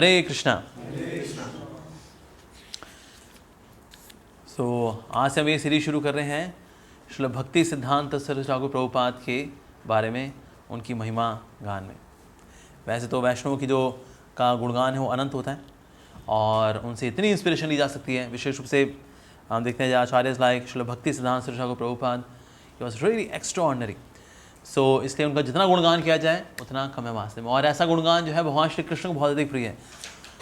हरे कृष्णा। आज से हम ये सीरीज शुरू कर रहे हैं श्रील भक्ति सिद्धांत सरस्वती ठाकुर प्रभुपाद के बारे में, उनकी महिमा गान में। वैसे तो वैष्णव की जो का गुणगान है वो अनंत होता है और उनसे इतनी इंस्पिरेशन ली जा सकती है। विशेष रूप से हम देखते हैं आचार्य like Srila Bhakti Siddhanta Saraswati Thakur Prabhupada, he was really extraordinary. So इसलिए उनका जितना गुणगान किया जाए उतना कम है वास्तव में। और ऐसा गुणगान जो है भगवान श्री कृष्ण को बहुत अधिक प्रिय है।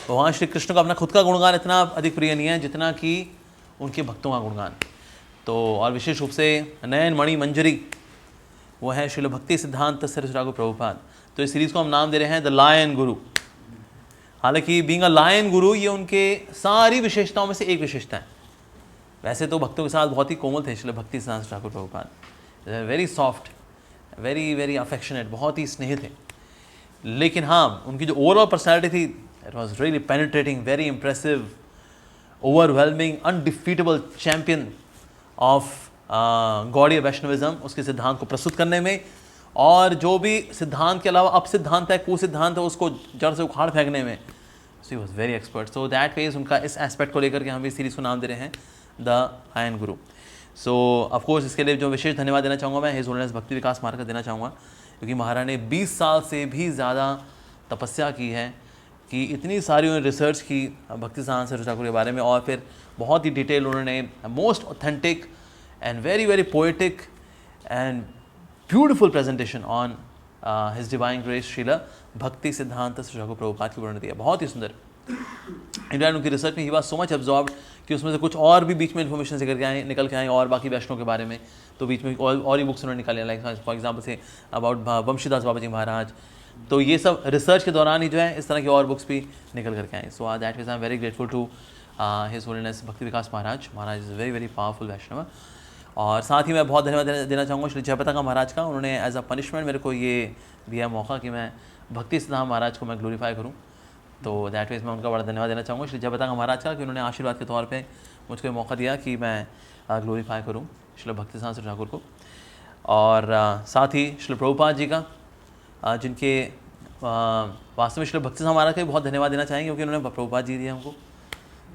भगवान श्री कृष्ण को अपना खुद का गुणगान इतना अधिक प्रिय नहीं है जितना कि उनके भक्तों का गुणगान। तो और विशेष रूप से नयन मणि मंजरी वो है श्रील भक्ति सिद्धांत सरस्वती ठाकुर प्रभुपाद। तो इस सीरीज़ को हम नाम दे रहे हैं द लायन गुरु। हालांकि बीइंग अ लायन गुरु ये उनके सारी विशेषताओं में से एक विशेषता है। वैसे तो भक्तों के साथ बहुत ही कोमल थे Srila Bhakti Siddhanta Thakur Prabhupada, very soft, very very affectionate, बहुत ही स्नेहित थे। लेकिन हाँ, उनकी जो ओवरऑल पर्सनैलिटी थी, it was really penetrating, very impressive, overwhelming, undefeatable champion of Gaudiya Vaishnavism, उसके सिद्धांत को प्रस्तुत करने में, और जो भी सिद्धांत के अलावा अपसिद्धांत है, कुसिद्धांत है, उसको जड़ से उखाड़ फेंकने में ही was very expert. So that was उनका इस एस्पेक्ट को लेकर के हम इस सीरीज़ को नाम दे रहे हैं the lion Guru. So of course इसके लिए जो विशेष धन्यवाद देना चाहूँगा मैं हिज होलीनेस भक्ति विकास मार्ग का देना चाहूँगा, क्योंकि महाराज ने 20 साल से भी ज़्यादा तपस्या की है कि इतनी सारी उन्होंने रिसर्च की भक्ति सिद्धांत सरस्वती ठाकुर के बारे में, और फिर बहुत ही डिटेल उन्होंने most authentic and very very poetic and beautiful presentation on his divine grace Srila Bhakti Siddhanta Saraswati Thakur Prabhupada की वर्णन दिया, बहुत ही सुंदर। इंडिया उनकी रिसर्च में ही बात सो मच एब्जॉर्ब कि उसमें से कुछ और भी बीच में इन्फॉर्मेशन निकल के आए और बाकी वैष्णव के बारे में, तो बीच में और ही बुक्स उन्होंने निकाले, like for example say about Vamshidas Baba ji Maharaj. तो ये सब रिसर्च के दौरान ही जो है इस तरह की और बुक्स भी निकल करके आए। So that was I am very grateful to his holiness Bhakti Vikas Maharaj. Maharaj is very very powerful Vaishnava. और साथ ही मैं बहुत धन्यवाद देना चाहूँगा श्री जयपताका महाराज का। उन्होंने एज अ पनिशमेंट मेरे को ये दिया मौका कि मैं भक्ति सिद्धांत महाराज को मैं ग्लोरीफाई करूँ। तो दैट वीज मैं उनका बड़ा धन्यवाद देना चाहूँगा श्री जयपताका महाराज का, कि उन्होंने आशीर्वाद के तौर पे मुझको मौका दिया कि मैं ग्लोरीफाई करूँ श्री भक्ति सिद्धांत ठाकुर को। और साथ ही श्री प्रभुपाद जी का, जिनके वास्तव में श्री भक्ति सिद्धांत महाराज का भी बहुत धन्यवाद देना चाहेंगे, क्योंकि उन्होंने प्रभुपाद जी दिया हमको।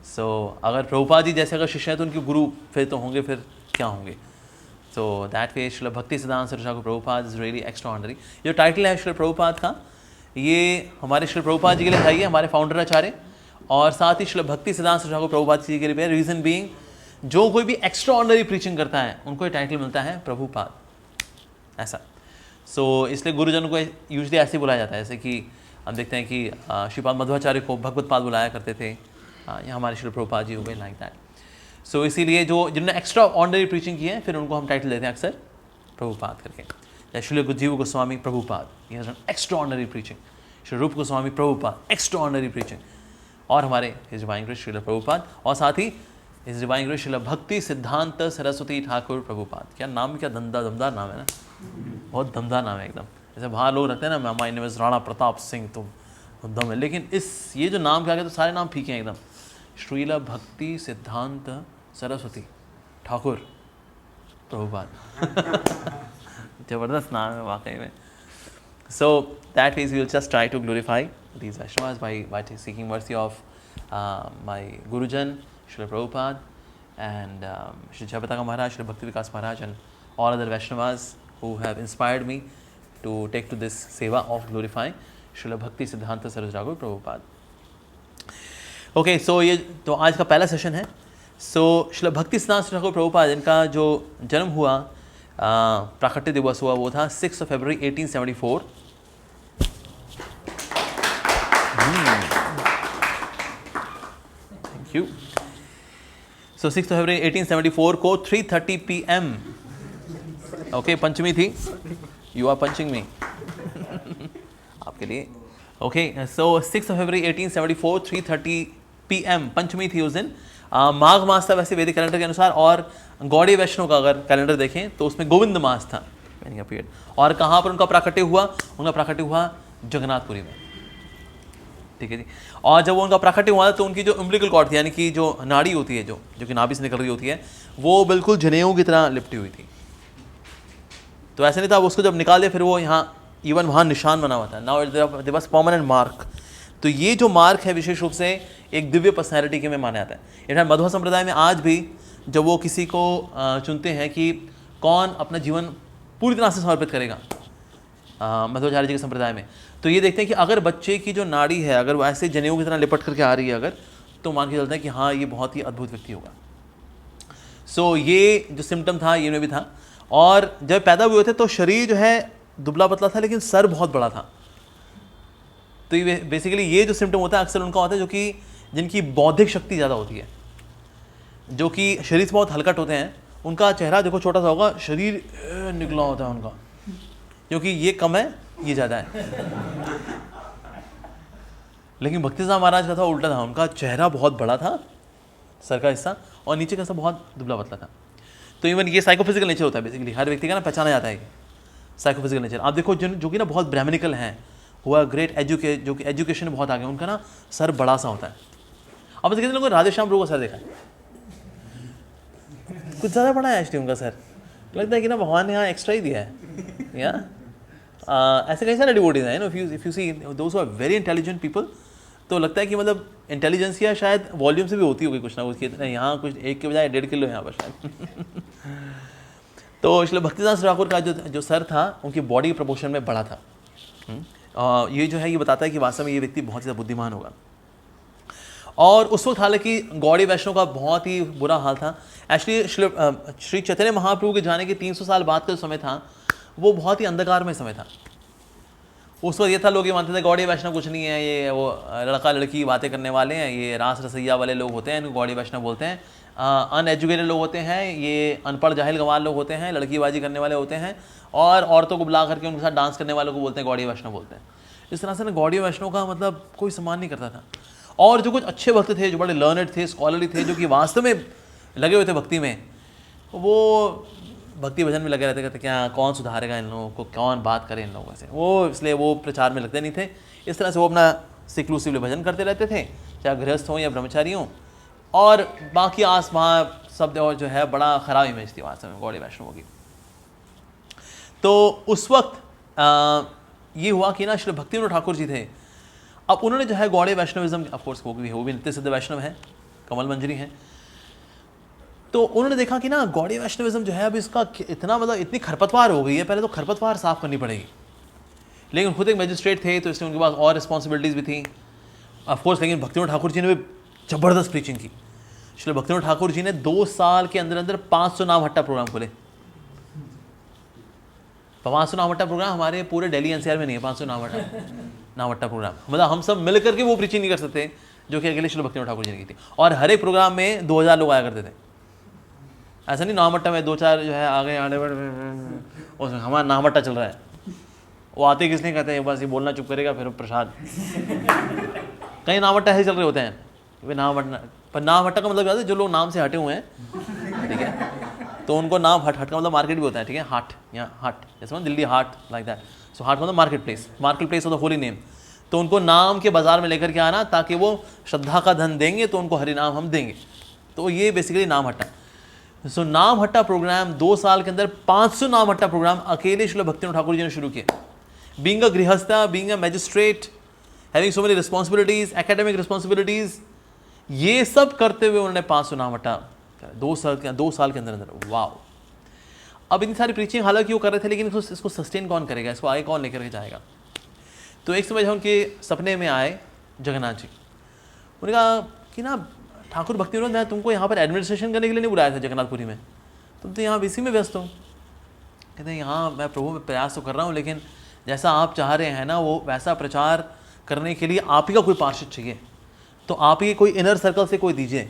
सो अगर प्रभुपाद जी जैसे अगर शिष्य हैं तो उनके गुरु फिर तो होंगे, फिर क्या होंगे। सो दैट वे श्री भक्ति Siddhanta Saraswati Thakur Prabhupada is really extraordinary. जो टाइटल है श्री प्रभुपाद का, ये हमारे श्री प्रभुपाद जी के लिए चाहिए, हमारे फाउंडर आचार्य, और साथ ही श्री भक्ति सिद्धांत सरस्वती ठाकुर प्रभुपाद जी के लिए। रीज़न बीइंग, जो कोई भी एक्स्ट्राऑर्डिनरी प्रीचिंग करता है उनको ये टाइटल मिलता है प्रभुपाद, ऐसा। सो इसलिए गुरुजन को यूजली ऐसे बुलाया जाता है, जैसे कि हम देखते हैं कि श्रीपाद मध्वाचार्य को भगवत पाद बुलाया करते थे, या हमारे श्री प्रभुपाद जी हो गए, लाइक दैट। सो इसीलिए जो जिन्होंने एक्स्ट्रा ऑर्डिनरी प्रीचिंग की है, फिर उनको हम टाइटल देते हैं अक्सर प्रभुपाद करके। जैसे श्री जीव गोस्वामी प्रभुपाद, ये extra ordinary preaching. Shri Rupa Goswami Prabhupada, extra ordinary preaching. और हमारे his divine grace Srila Prabhupada, और साथ ही his divine grace Srila Bhakti Siddhanta Saraswati Thakur Prabhupada. क्या नाम, क्या दमदार नाम है ना, बहुत दमदार नाम है एकदम। जैसे बाहर लोग रखते हैं ना, my name is Rana Pratap Singh, तो दम है, लेकिन ये जो नाम क्या, तो सारे नाम फीके हैं एकदम। श्रील भक्ति सिद्धांत सरस्वती ठाकुर प्रभुपाद जबरदस्त नाम है वाकई में। So that means we will just try to glorify these Vaishnavas by seeking mercy of my Gurujan, Srila Prabhupada, and Sri Jayapataka Maharaj, Sri Bhakti Vikas Maharaj, and all other Vaishnavas who have inspired me to take to this seva of glorifying Srila Bhakti Siddhanta Saraswati Thakur Prabhupada. Okay, so ये तो आज का पहला session है। So Srila Bhakti Siddhanta Saraswati Thakur Prabhupada, इनका जो जन्म हुआ, प्राकट्य दिवस हुआ, वो था 6 फरवरी 1874। So 6 फरवरी 1874 को 3:30 PM, ओके, पंचमी थी, यू आर पंचिंग मी आपके लिए। ओके, सो 6 फरवरी 1874 3:30 PM पंचमी थी उस दिन। माघ मास था वैसे वैदिक कैलेंडर के अनुसार, और गौड़ीय वैष्णव का अगर कैलेंडर देखें तो उसमें गोविंद मास था पीरियड। और कहाँ पर उनका प्राकट्य हुआ? उनका प्राकट्य हुआ जगन्नाथपुरी में, ठीक है जी। और जब उनका प्राकट्य हुआ तो उनकी जो उम्बिलिकल कॉर्ड थी, यानी कि जो नाड़ी होती है, जो कि नाभि से निकल रही होती है, वो बिल्कुल जनेऊ की तरह लिपटी हुई थी। तो ऐसे नहीं था, उसको जब निकाल दिया फिर वो यहाँ इवन वहाँ निशान बना हुआ था। Now there was permanent mark. तो ये जो मार्क है विशेष रूप से एक दिव्य पर्सनैलिटी के में माना जाता है। इधर मध्वा संप्रदाय में आज भी जब वो किसी को चुनते हैं कि कौन अपना जीवन पूरी तरह से समर्पित करेगा मध्वाचार्य जी के संप्रदाय में, तो ये देखते हैं कि अगर बच्चे की जो नाड़ी है अगर वो ऐसे जनेऊ की तरह लिपट करके आ रही है अगर, तो मान के चलते हैं कि हाँ ये बहुत ही अद्भुत व्यक्ति होगा। सो ये जो सिम्टम था ये में भी था। और जब पैदा हुए थे तो शरीर जो है दुबला पतला था लेकिन सर बहुत बड़ा था। तो ये बेसिकली ये जो सिम्टम होता है अक्सर उनका होता है जो कि जिनकी बौद्धिक शक्ति ज़्यादा होती है, जो कि शरीर से बहुत हलकट होते हैं, उनका चेहरा देखो छोटा सा होगा, शरीर निकला होता है उनका, क्योंकि ये कम है ये ज़्यादा है। लेकिन भक्ति सिद्धांत महाराज का था उल्टा था, उनका चेहरा बहुत बड़ा था, सर का हिस्सा, और नीचे का हिस्सा बहुत दुबला पतला था। तो इवन ये साइकोफिजिकल नेचर होता है बेसिकली, हर व्यक्ति का ना पहचाना जाता है साइकोफिजिकल नेचर। आप देखो जो कि ना बहुत ब्राह्मणिकल हैं, हुआ ग्रेट जो कि एजुकेशन में बहुत आगे, उनका ना सर बड़ा सा होता है। अब कितने लोगों ने राधेश्याम प्रभु का सर देखा है? कुछ ज़्यादा बड़ा है एक्चुअली उनका सर, लगता है कि ना भगवान ने यहाँ एक्स्ट्रा ही दिया है। या ऐसे कई सारे डिवोटीज हैं, if you see those who are very intelligent people, तो लगता है कि मतलब इंटेलिजेंस या शायद वॉल्यूम से भी होती होगी कुछ ना कुछ, यहाँ कुछ 1 के बजाय 1.5 किलो यहाँ पर शायद। तो इसलिए भक्तिदास ठाकुर का जो सर था उनकी बॉडी के प्रपोर्शन में बड़ा था। ये जो है ये बताता है कि वास्तव में ये व्यक्ति बहुत ज़्यादा बुद्धिमान होगा। और उस वक्त हालांकि गौड़ी वैष्णव का बहुत ही बुरा हाल था। एक्चुअली श्री चैतन्य महाप्रभु के जाने के 300 साल बाद का जो समय था वो बहुत ही अंधकार में समय था। उस वक्त ये था, लोग ये मानते थे गौड़ी वैष्णव कुछ नहीं है, ये वो लड़का लड़की बातें करने वाले हैं, ये रास रसैया वाले लोग होते हैं, इनको गौड़ी वैष्णव बोलते हैं। अनएजुकेटेड लोग होते हैं, ये अनपढ़ जाहिल गंवार लोग होते हैं, लड़कीबाजी करने वाले होते हैं, और औरतों को बुला करके उनके साथ डांस करने वालों को बोलते हैं गौड़ी वैष्णव बोलते हैं। इस तरह से ना गौड़ी वैष्णव का मतलब कोई सम्मान नहीं करता था। और जो कुछ अच्छे भक्त थे, जो बड़े लर्नड थे, स्कॉलरली थे, जो कि वास्तव में लगे हुए थे भक्ति में, वो भक्ति भजन में लगे रहते, कहते क्या कौन सुधारेगा इन लोगों को, कौन बात करे इन लोगों से, वो इसलिए वो प्रचार में लगते नहीं थे। इस तरह से वो अपना सिक्लूसिवली भजन करते रहते थे, चाहे गृहस्थ हों या ब्रह्मचारी हों, और बाकी आस वहाँ सब और जो है बड़ा खराब इमेज थी वास्तव में गौड़ी वैष्णव की। तो उस वक्त ये हुआ कि ना श्री भक्तिविनोद ठाकुर जी थे, अब उन्होंने जो है गौड़ी वैष्णविज्म, ऑफकोर्स वो भी नित्य सिद्ध वैष्णव हैं, कमल मंजरी हैं, तो उन्होंने देखा कि ना गौड़ी वैष्णविज्म जो है अब इसका इतना मतलब इतनी खरपतवार हो गई है, पहले तो खरपतवार साफ करनी पड़ेगी। लेकिन खुद एक मैजिस्ट्रेट थे तो इसलिए उनके पास और रिस्पॉन्सिबिलिटीज़ भी थी ऑफकोर्स। लेकिन भक्तिविनोद ठाकुर जी ने भी ज़बरदस्त प्रीचिंग की। इसलिए भक्तिविनोद ठाकुर जी ने 2 साल के अंदर अंदर 500 नाम हट्टा प्रोग्राम खोले। 500 नाम हट्टा प्रोग्राम हमारे पूरे दिल्ली एनसीआर में नहीं है। 500 नाम हट्टा प्रोग्राम मतलब हम सब मिल करके वो प्रीचिंग नहीं कर सकते जो कि अकेले श्री भक्तिविनोद ठाकुर जी ने की थी। और हर एक प्रोग्राम में 2000 लोग आया करते थे। ऐसा नहीं नाम हट्टा में 2-4 जो है आगे आने उसमें हमारा नाम हट्टा चल रहा है, वो आते किस नहीं कहते हैं, बस ये बोलना चुप करेगा फिर प्रसाद। कई नाम हट्टा ऐसे चल रहे होते हैं, नाम हट्टा, पर नाम हट्टा का मतलब क्या है, जो लोग नाम से हटे हुए हैं, ठीक है, तो उनको नाम हट का मतलब मार्केट भी होता है, ठीक है, हाट या हाट, जैसे दिल्ली हाट लाइक दैट। सो हाट मतलब market place of the holy name. तो उनको नाम के बाजार में लेकर के आना ताकि वो श्रद्धा का धन देंगे तो उनको हरि नाम हम देंगे। तो ये बेसिकली नाम हट्टा। सो नाम हट्टा प्रोग्राम 2 साल के अंदर 500 नाम हट्टा प्रोग्राम अकेले श्री भक्तिविनोद ठाकुर जी ने शुरू किए। Being a गृहस्था, being a magistrate, having so many responsibilities, academic responsibilities, ये सब करते हुए उन्होंने 500 नाम हट्टा 2 साल के अंदर अंदर। वाह! अब इतनी सारी प्रीचिंग हालांकि वो कर रहे थे, लेकिन इसको सस्टेन कौन करेगा, इसको आगे कौन लेकर के जाएगा। तो एक समय जब उनके सपने में आए जगन्नाथ जी, उन्होंने कहा कि ना ठाकुर भक्तिविनोद, मैं तुमको यहाँ पर एडमिनिस्ट्रेशन करने के लिए नहीं बुलाया था जगन्नाथपुरी में, तुम तो यहाँ इसी में व्यस्त हो। कहते हैं यहाँ मैं प्रभु में प्रयास तो कर रहा हूँ, लेकिन जैसा आप चाह रहे हैं ना वो वैसा प्रचार करने के लिए आप ही का कोई पार्षद चाहिए, तो आप ही कोई इनर सर्कल से कोई दीजिए।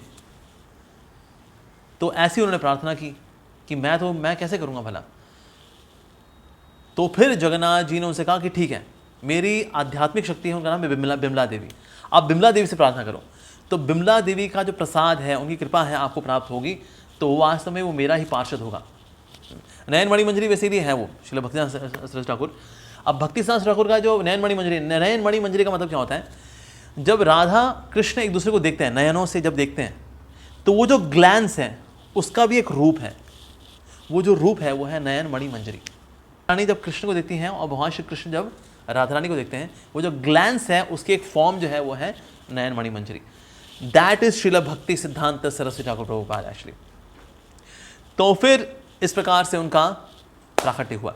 तो ऐसी उन्होंने प्रार्थना की कि मैं कैसे करूँगा भला। तो फिर जगन्नाथ जी ने उनसे कहा कि ठीक है, मेरी आध्यात्मिक शक्ति है, उनका नाम है बिमला देवी, आप बिमला देवी से प्रार्थना करो, तो बिमला देवी का जो प्रसाद है, उनकी कृपा है, आपको प्राप्त होगी, तो वास्तव में वो मेरा ही पार्षद होगा। नयन मणि मंजरी वैसे ही है वो श्री भक्तिसिद्धांत ठाकुर। अब भक्तिसिद्धांत ठाकुर का जो नयन मणि मंजरी का मतलब क्या होता है, जब राधा कृष्ण एक दूसरे को देखते हैं, नयनों से जब देखते हैं, तो वो जो ग्लैंस है उसका भी एक रूप है, वो जो रूप है वो है नयन मणि मंजरी। रानी जब कृष्ण को देखती हैं और भगवान श्री कृष्ण जब राधा रानी को देखते हैं, वो जो ग्लैंस है उसकी एक फॉर्म जो है वो है नयन मणि मंजरी। That is Srila Bhakti Siddhanta Saraswati Thakur Prabhupada actually. तो फिर इस प्रकार से उनका प्राकट्य हुआ।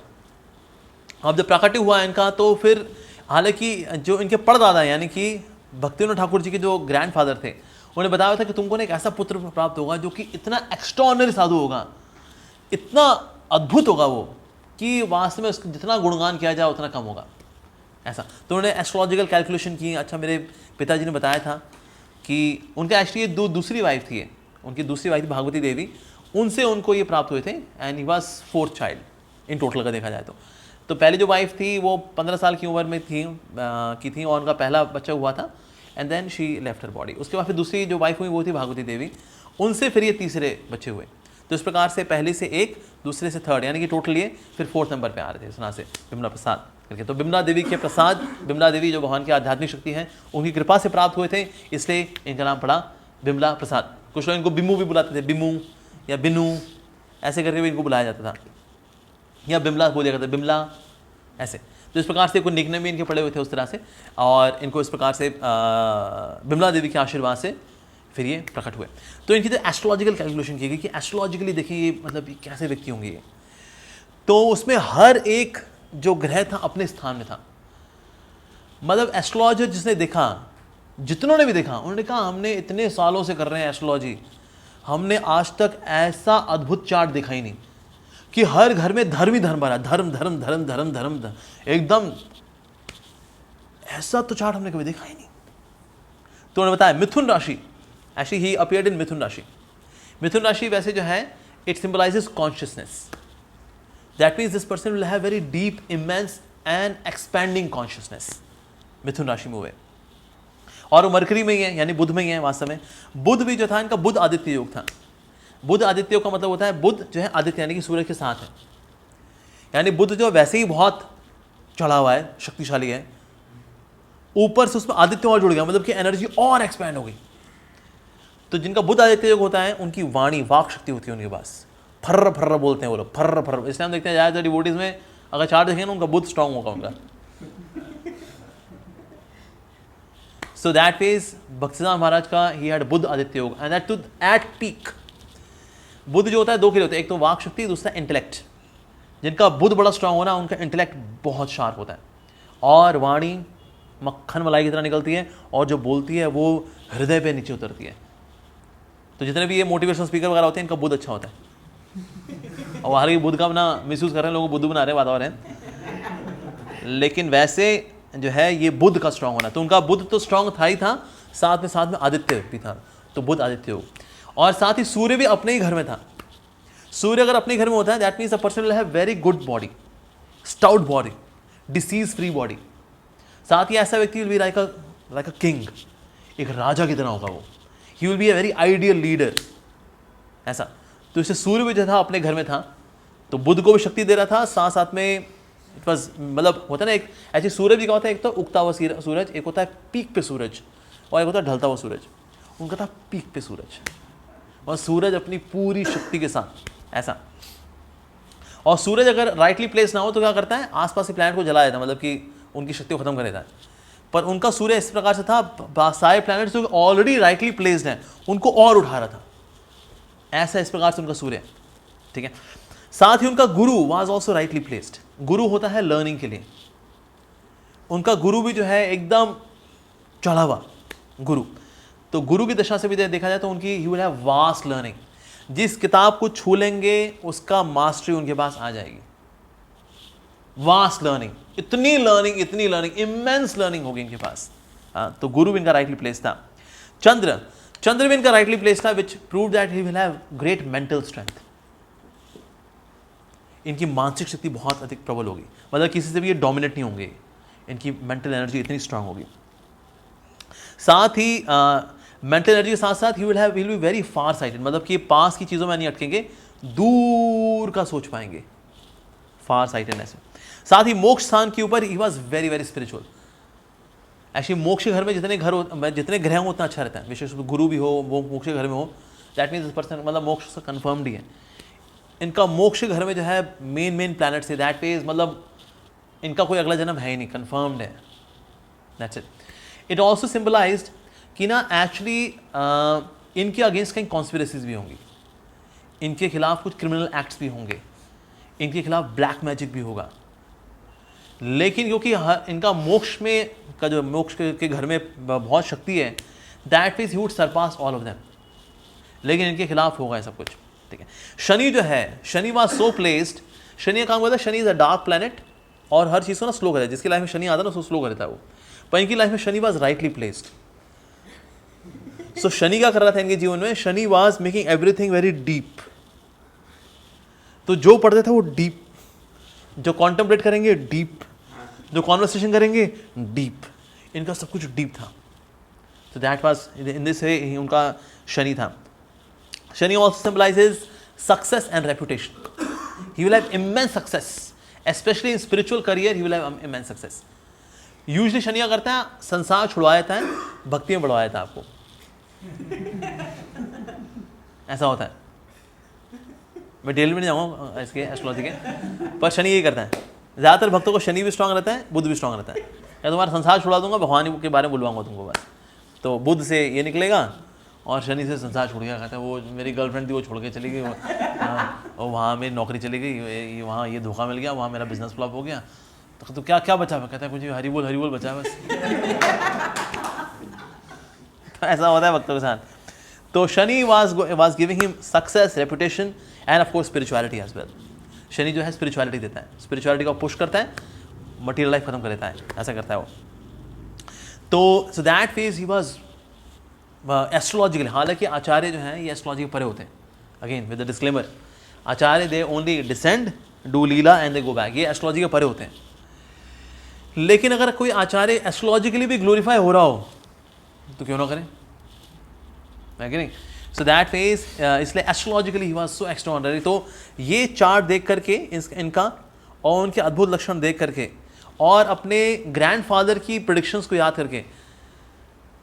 अब जब प्राकट्य हुआ इनका, तो फिर हालांकि जो इनके परदादा यानी कि भक्तिविनोद ठाकुर जी के जो ग्रैंडफादर थे, उन्होंने बताया था कि तुमको एक ऐसा पुत्र प्राप्त होगा जो कि इतना एक्स्ट्राऑर्डिनरी साधु होगा, इतना अद्भुत होगा वो, कि वास्तव में उसका जितना गुणगान किया जाए उतना कम होगा, ऐसा। तो उन्होंने एस्ट्रोलॉजिकल कैलकुलेशन की। अच्छा, मेरे पिताजी ने बताया था कि उनका एक्चुअली दूसरी वाइफ थी, उनकी दूसरी वाइफ थी भागवती देवी, उनसे उनको ये प्राप्त हुए थे, and he was 4th child in total का देखा जाए तो पहली जो वाइफ थी वो 15 साल की उम्र में थी और उनका पहला बच्चा हुआ था, and then she left her body. उसके बाद फिर दूसरी जो वाइफ हुई वो थी भागवती देवी, उनसे फिर ये तीसरे बच्चे हुए। तो इस प्रकार से पहले से एक, दूसरे से 3rd, यानी कि टोटल ये फिर 4th नंबर पे आ रहे थे सुना से बिमला प्रसाद करके। तो बिमला देवी के प्रसाद, बिमला देवी जो भगवान की आध्यात्मिक शक्ति है उनकी कृपा से प्राप्त हुए थे, इसलिए इनका नाम पड़ा बिमला प्रसाद। कुछ लोग इनको बिमू भी बुलाते थे, बिमू या बिनू ऐसे करके भी इनको बुलाया जाता था, या बिमला बोलिया करते, बिमला ऐसे। तो इस प्रकार से कोई निकनेम भी इनके पड़े हुए थे उस तरह से, और इनको इस प्रकार से बिमला देवी के आशीर्वाद से फिर ये प्रकट हुए। तो इनकी तो एस्ट्रोलॉजिकल कैलकुलेशन की गई कि एस्ट्रोलॉजिकली देखिए ये मतलब कैसे व्यक्ति होंगे ये। तो उसमें हर एक जो ग्रह था अपने स्थान में था। मतलब एस्ट्रोलॉजर जिसने देखा, जितनों ने भी देखा, उन्होंने कहा हमने इतने सालों से कर रहे हैं एस्ट्रोलॉजी, हमने आज तक ऐसा अद्भुत चार्ट देखा ही नहीं कि हर घर में धर्म ही धर्म भरा, धर्म धर्म धर्म धर्म धर्म धर्म, एकदम ऐसा तो चार्ट हमने कभी देखा ही नहीं। तो उन्होंने बताया मिथुन राशि, एक्चुअली ही अपीयर्ड इन मिथुन राशि। मिथुन राशि वैसे जो है it symbolizes consciousness, that means this person will have very deep, immense and expanding consciousness. मिथुन राशि में हुए, और वो मरकरी में ही है, यानी बुध में ही है वास्तव में। बुध भी जो था इनका बुध आदित्य योग था। बुध आदित्य योग का मतलब होता है बुध जो है आदित्य यानी कि सूर्य के साथ है, यानी बुध जो वैसे ही बहुत चढ़ा हुआ है, शक्तिशाली है, ऊपर से उसमें आदित्य और जुड़ गया, मतलब कि एनर्जी और एक्सपैंड हो गई। तो जिनका बुध आदित्य योग होता है उनकी वाणी, वाक शक्ति होती है उनके पास, फर्र फर्र बोलते हैं वो लोग, फर्र फर्र। इसलिए हम देखते हैं ज़्यादातर डिवोटीज में अगर चार्ट देखेंगे ना उनका बुध स्ट्रांग होगा उनका। सो दैट मीन्स भक्तिसिद्धांत महाराज का ही हैड बुध आदित्य योग, and that too at peak. बुध जो होता है दो के लिए होते हैं, एक तो वाक शक्ति, दूसरा इंटेलेक्ट। जिनका बुध बड़ा स्ट्रांग होना उनका इंटेलेक्ट बहुत शार्प होता है, और वाणी मक्खन मलाई की तरह निकलती है, और जो बोलती है वो हृदय पे नीचे उतरती है। तो जितने भी ये मोटिवेशनल स्पीकर वगैरह होते हैं इनका बुध अच्छा होता है। और हालांकि बुध का अपना मिसयूज कर रहे हैं लोग, बुद्ध बना रहे हैं वातावरण, लेकिन वैसे जो है ये बुध का स्ट्रांग होना। तो उनका बुध तो स्ट्रांग था ही था, साथ में आदित्य भी था, तो बुध आदित्य योग। और साथ ही सूर्य भी अपने ही घर में था। सूर्य अगर अपने घर में होता है that means a person will have very good body, stout body, disease free body. साथ ही ऐसा व्यक्ति will be like a king, एक राजा की तरह होगा वो। ही will be a very ideal leader, ऐसा। तो इससे सूर्य भी जो था अपने घर में था, तो बुध को भी शक्ति दे रहा था, साथ साथ में इट वॉज, मतलब होता है ना एक ऐसे सूरज भी क्या होता है, एक तो उगता हुआ सूरज, एक होता है पीक पे सूरज, और एक होता है ढलता हुआ सूरज। उनका था पीक पे सूरज, और सूरज अपनी पूरी शक्ति के साथ, ऐसा। और सूरज अगर राइटली प्लेस ना हो तो क्या करता है, आसपास के प्लैनेट को जला देता है, मतलब कि उनकी शक्ति को खत्म कर देता है। पर उनका सूर्य इस प्रकार से था, सारे प्लैनेट्स जो ऑलरेडी राइटली प्लेस्ड हैं उनको और उठा रहा था, ऐसा इस प्रकार से उनका सूर्य, ठीक है। साथ ही उनका गुरु वाज आल्सो राइटली प्लेस्ड। गुरु होता है लर्निंग के लिए, उनका गुरु भी जो है एकदम चढ़ा हुआ गुरु। तो गुरु की दशा से भी देखा जाए तो उनकी he will have vast learning. जिस किताब को छू लेंगे उसका मास्टरी उनके पास आ जाएगी, वास्ट लर्निंग, इतनी लर्निंग, इमेंस लर्निंग होगी इनके पास। हाँ, तो गुरु भी इनका राइटली प्लेस था। चंद्र भी इनका राइटली प्लेस था, विच prove that he will have great mental strength. इनकी मानसिक शक्ति बहुत अधिक प्रबल होगी, मतलब किसी से भी ये डोमिनेट नहीं होंगे, इनकी मेंटल एनर्जी इतनी स्ट्रांग होगी। साथ ही मेंटल एनर्जी के साथ साथ ही will be very far sighted, मतलब कि पास की चीज़ों में नहीं अटकेंगे, दूर का सोच पाएंगे, फार साइटेडनेस। साथ ही मोक्ष स्थान के ऊपर ही was very very spiritual. Actually मोक्ष के घर में जितने ग्रह हो उतना अच्छा रहता है, विशेष गुरु भी हो वो मोक्ष के घर में हो, दैट मीन्स पर्सन मतलब मोक्ष से कन्फर्म्ड ही है। इनका मोक्ष घर में जो है मेन प्लैनेट्स है, दैट इज मतलब इनका कोई अगला जन्म है ही नहीं, कंफर्म्ड है, that's it. It also symbolised कि ना एक्चुअली इनके अगेंस्ट कहीं कॉन्स्पिरेसीज भी होंगी, इनके खिलाफ कुछ क्रिमिनल एक्ट्स भी होंगे, इनके खिलाफ ब्लैक मैजिक भी होगा. लेकिन क्योंकि इनका मोक्ष में का जो मोक्ष के घर में बहुत शक्ति है, that means he would surpass all of them. लेकिन इनके खिलाफ होगा ये सब कुछ. ठीक है. शनि जो है, Shani was so placed, Shani का काम करता है, Shani is a dark planet और हर चीज़ को ना स्लो करता है. जिसकी लाइफ में शनि आता है ना उसको स्लो करता है वो. पर इनकी लाइफ में शनि वाज राइटली प्लेस्ड. सो शनि क्या कर रहा था इनके जीवन में? Shani was making everything very deep. तो जो पढ़ते थे वो डीप, जो कॉन्टेम्पलेट करेंगे डीप, जो कॉन्वर्सेशन करेंगे डीप, इनका सब कुछ डीप था. तो दैट वाज इन दिस वे उनका शनि था. Shani also symbolises success and reputation. He will have immense success, specially in spiritual career he will have immense success. Usually Shani क्या करता है? संसार छुड़वा देता है, भक्ति में बढ़वा देता है आपको. ऐसा होता है. मैं डिटेल में नहीं जाऊँगा इसके एस्ट्रोलॉजी के, पर शनि यही करता है. ज़्यादातर भक्तों को शनि भी स्ट्रांग रहता है, बुध भी स्ट्रांग रहता है. या तुम्हारा संसार छुड़ा दूंगा, भगवान के बारे में बुलवाऊंगा तुमको बस. तो बुध से ये निकलेगा और शनि से संसार छूट गया. कहता है वो मेरी गर्लफ्रेंड थी वो छोड़ के चली गई, और वहाँ मेरी नौकरी चली गई, वहाँ ये धोखा मिल गया, वहाँ मेरा बिजनेस फ्लॉप हो गया. तो क्या क्या बचा है? कहता है मुझे हरी बोल बचा है बस. तो ऐसा होता है भक्तों के साथ. तो Shani was giving him success, reputation and of course spirituality as well. Shani जो है स्पिरिचुअलिटी देता है, स्पिरिचुअलिटी को पुश करता है, मटीरियल लाइफ खत्म कर देता है, ऐसा करता है वो. तो सो that phase he was astrologically. हालांकि आचार्य जो हैं ये एस्ट्रोलॉजी के परे होते हैं. Again with the disclaimer, Acharya they only descend, do Leela and they go back. ये एस्ट्रोलॉजी के परे होते हैं. लेकिन अगर कोई आचार्य एस्ट्रोलॉजिकली भी ग्लोरीफाई हो रहा हो तो क्यों ना करें, है कि नहीं? सो दैट फेज इसलिए astrologically he was so extraordinary. तो ये चार्ट देख करके इनका और उनके अद्भुत लक्षण देख करके और अपने ग्रैंडफादर की प्रेडिक्शंस को याद करके,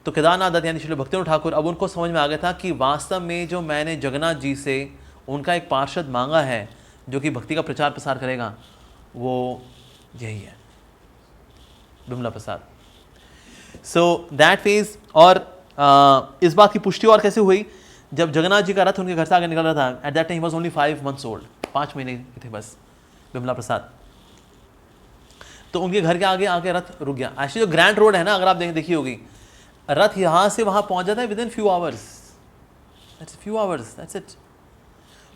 तो केदारनाथ दत्त यानी श्री भक्तिवेदांत ठाकुर, अब उनको समझ में आ गया था कि वास्तव में जो मैंने जगन्नाथ जी से उनका एक पार्षद मांगा है जो कि भक्ति का प्रचार प्रसार करेगा, वो यही है, Bimala Prasad. So that phase. और इस बात की पुष्टि और कैसे हुई? जब जगन्नाथ जी का रथ उनके घर से आगे निकल रहा था, eight that time he was only 5 months old. 5 महीने थे बस बिमला प्रसाद. तो उनके घर के आगे रथ रुक गया. एक्चुअली जो ग्रैंड रोड है ना, अगर आप देखी होगी, रथ यहाँ से वहाँ पहुँच जाता है with in few hours. That's it.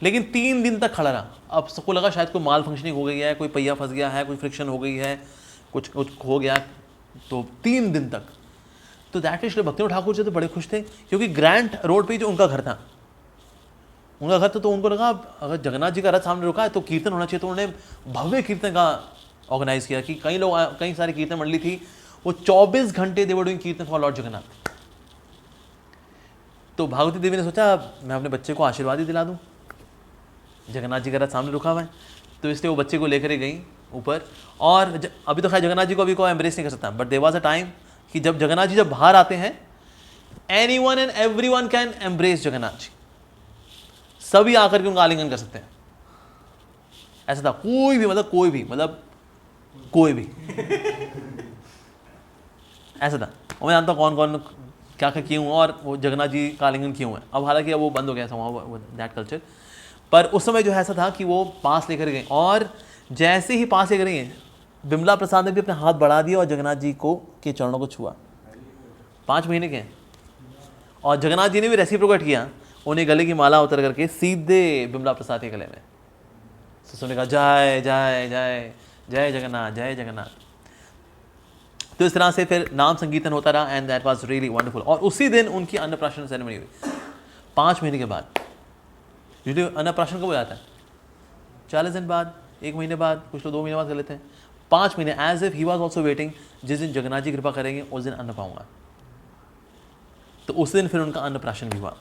लेकिन 3 दिन तक खड़ा रहा. अब सबको लगा शायद कोई माल फंक्शनिंग हो गई है, कोई पहिया फंस गया है, कोई फ्रिक्शन हो गई है, कुछ हो गया. तो 3 दिन तक. तो दैट इज भक्तिवेदांत ठाकुर जी तो बड़े खुश थे, क्योंकि ग्रैंड रोड पे जो उनका घर था, उनका घर तो उनको लगा अगर जगन्नाथ जी का रथ सामने रुका है तो कीर्तन होना चाहिए. तो उन्होंने भव्य कीर्तन का ऑर्गेनाइज किया कि कई सारी कीर्तन मंडली थी, वो 24 घंटे दे वर डूइंग कीर्तन फॉर लॉर्ड जगन्नाथ. तो भागवती देवी ने सोचा मैं अपने बच्चे को आशीर्वाद ही दिला दूं, जगन्नाथ जी का रथ सामने रुका हुआ है. तो इसलिए वो बच्चे को लेकर गई ऊपर. और अभी तो खैर जगन्नाथ जी को अभी कोई एम्ब्रेस नहीं कर सकता, but there was a time कि जब जगन्नाथ जी जब बाहर आते हैं, anyone and everyone can embrace Jagannath ji. सभी आकर के उनका आलिंगन कर सकते हैं. ऐसा था. कोई भी ऐसा था. और मैं जानता हूँ कौन कौन क्या क्या किए हुए और वो जगन्नाथ जी का आलिंगन किए हुए हैं. अब हालांकि अब वो बंद हो गया था दैट कल्चर. पर उस समय जो है ऐसा था कि वो पास लेकर गए, और जैसे ही पास लेकर गए, बिमला प्रसाद ने भी अपने हाथ बढ़ा दिया और जगन्नाथ जी को के चरणों को छुआ. 5 महीने के हैं. और जगन्नाथ जी ने भी रेसिप्रोकेट किया, उन्हें गले की माला उतर करके सीधे बिमला प्रसाद के गले में. तो सुनने का जय जय जय जय जगन्नाथ, जय जगन्नाथ. तो इस तरह से फिर नाम संकीर्तन होता रहा, and that was really wonderful. और उसी दिन उनकी अन्नप्राशन सेरेमनी हुई 5 महीने के बाद. यूजुअली अन्नप्राशन कब हो जाता है? 40 दिन बाद, 1 महीने बाद, कुछ तो 2 महीने बाद कर लेते हैं. 5 महीने, as if he was also waiting, जिस दिन जगन्नाथ जी कृपा करेंगे उस दिन अन्न पाऊंगा. तो उस दिन फिर उनका अन्नप्राशन भी हुआ.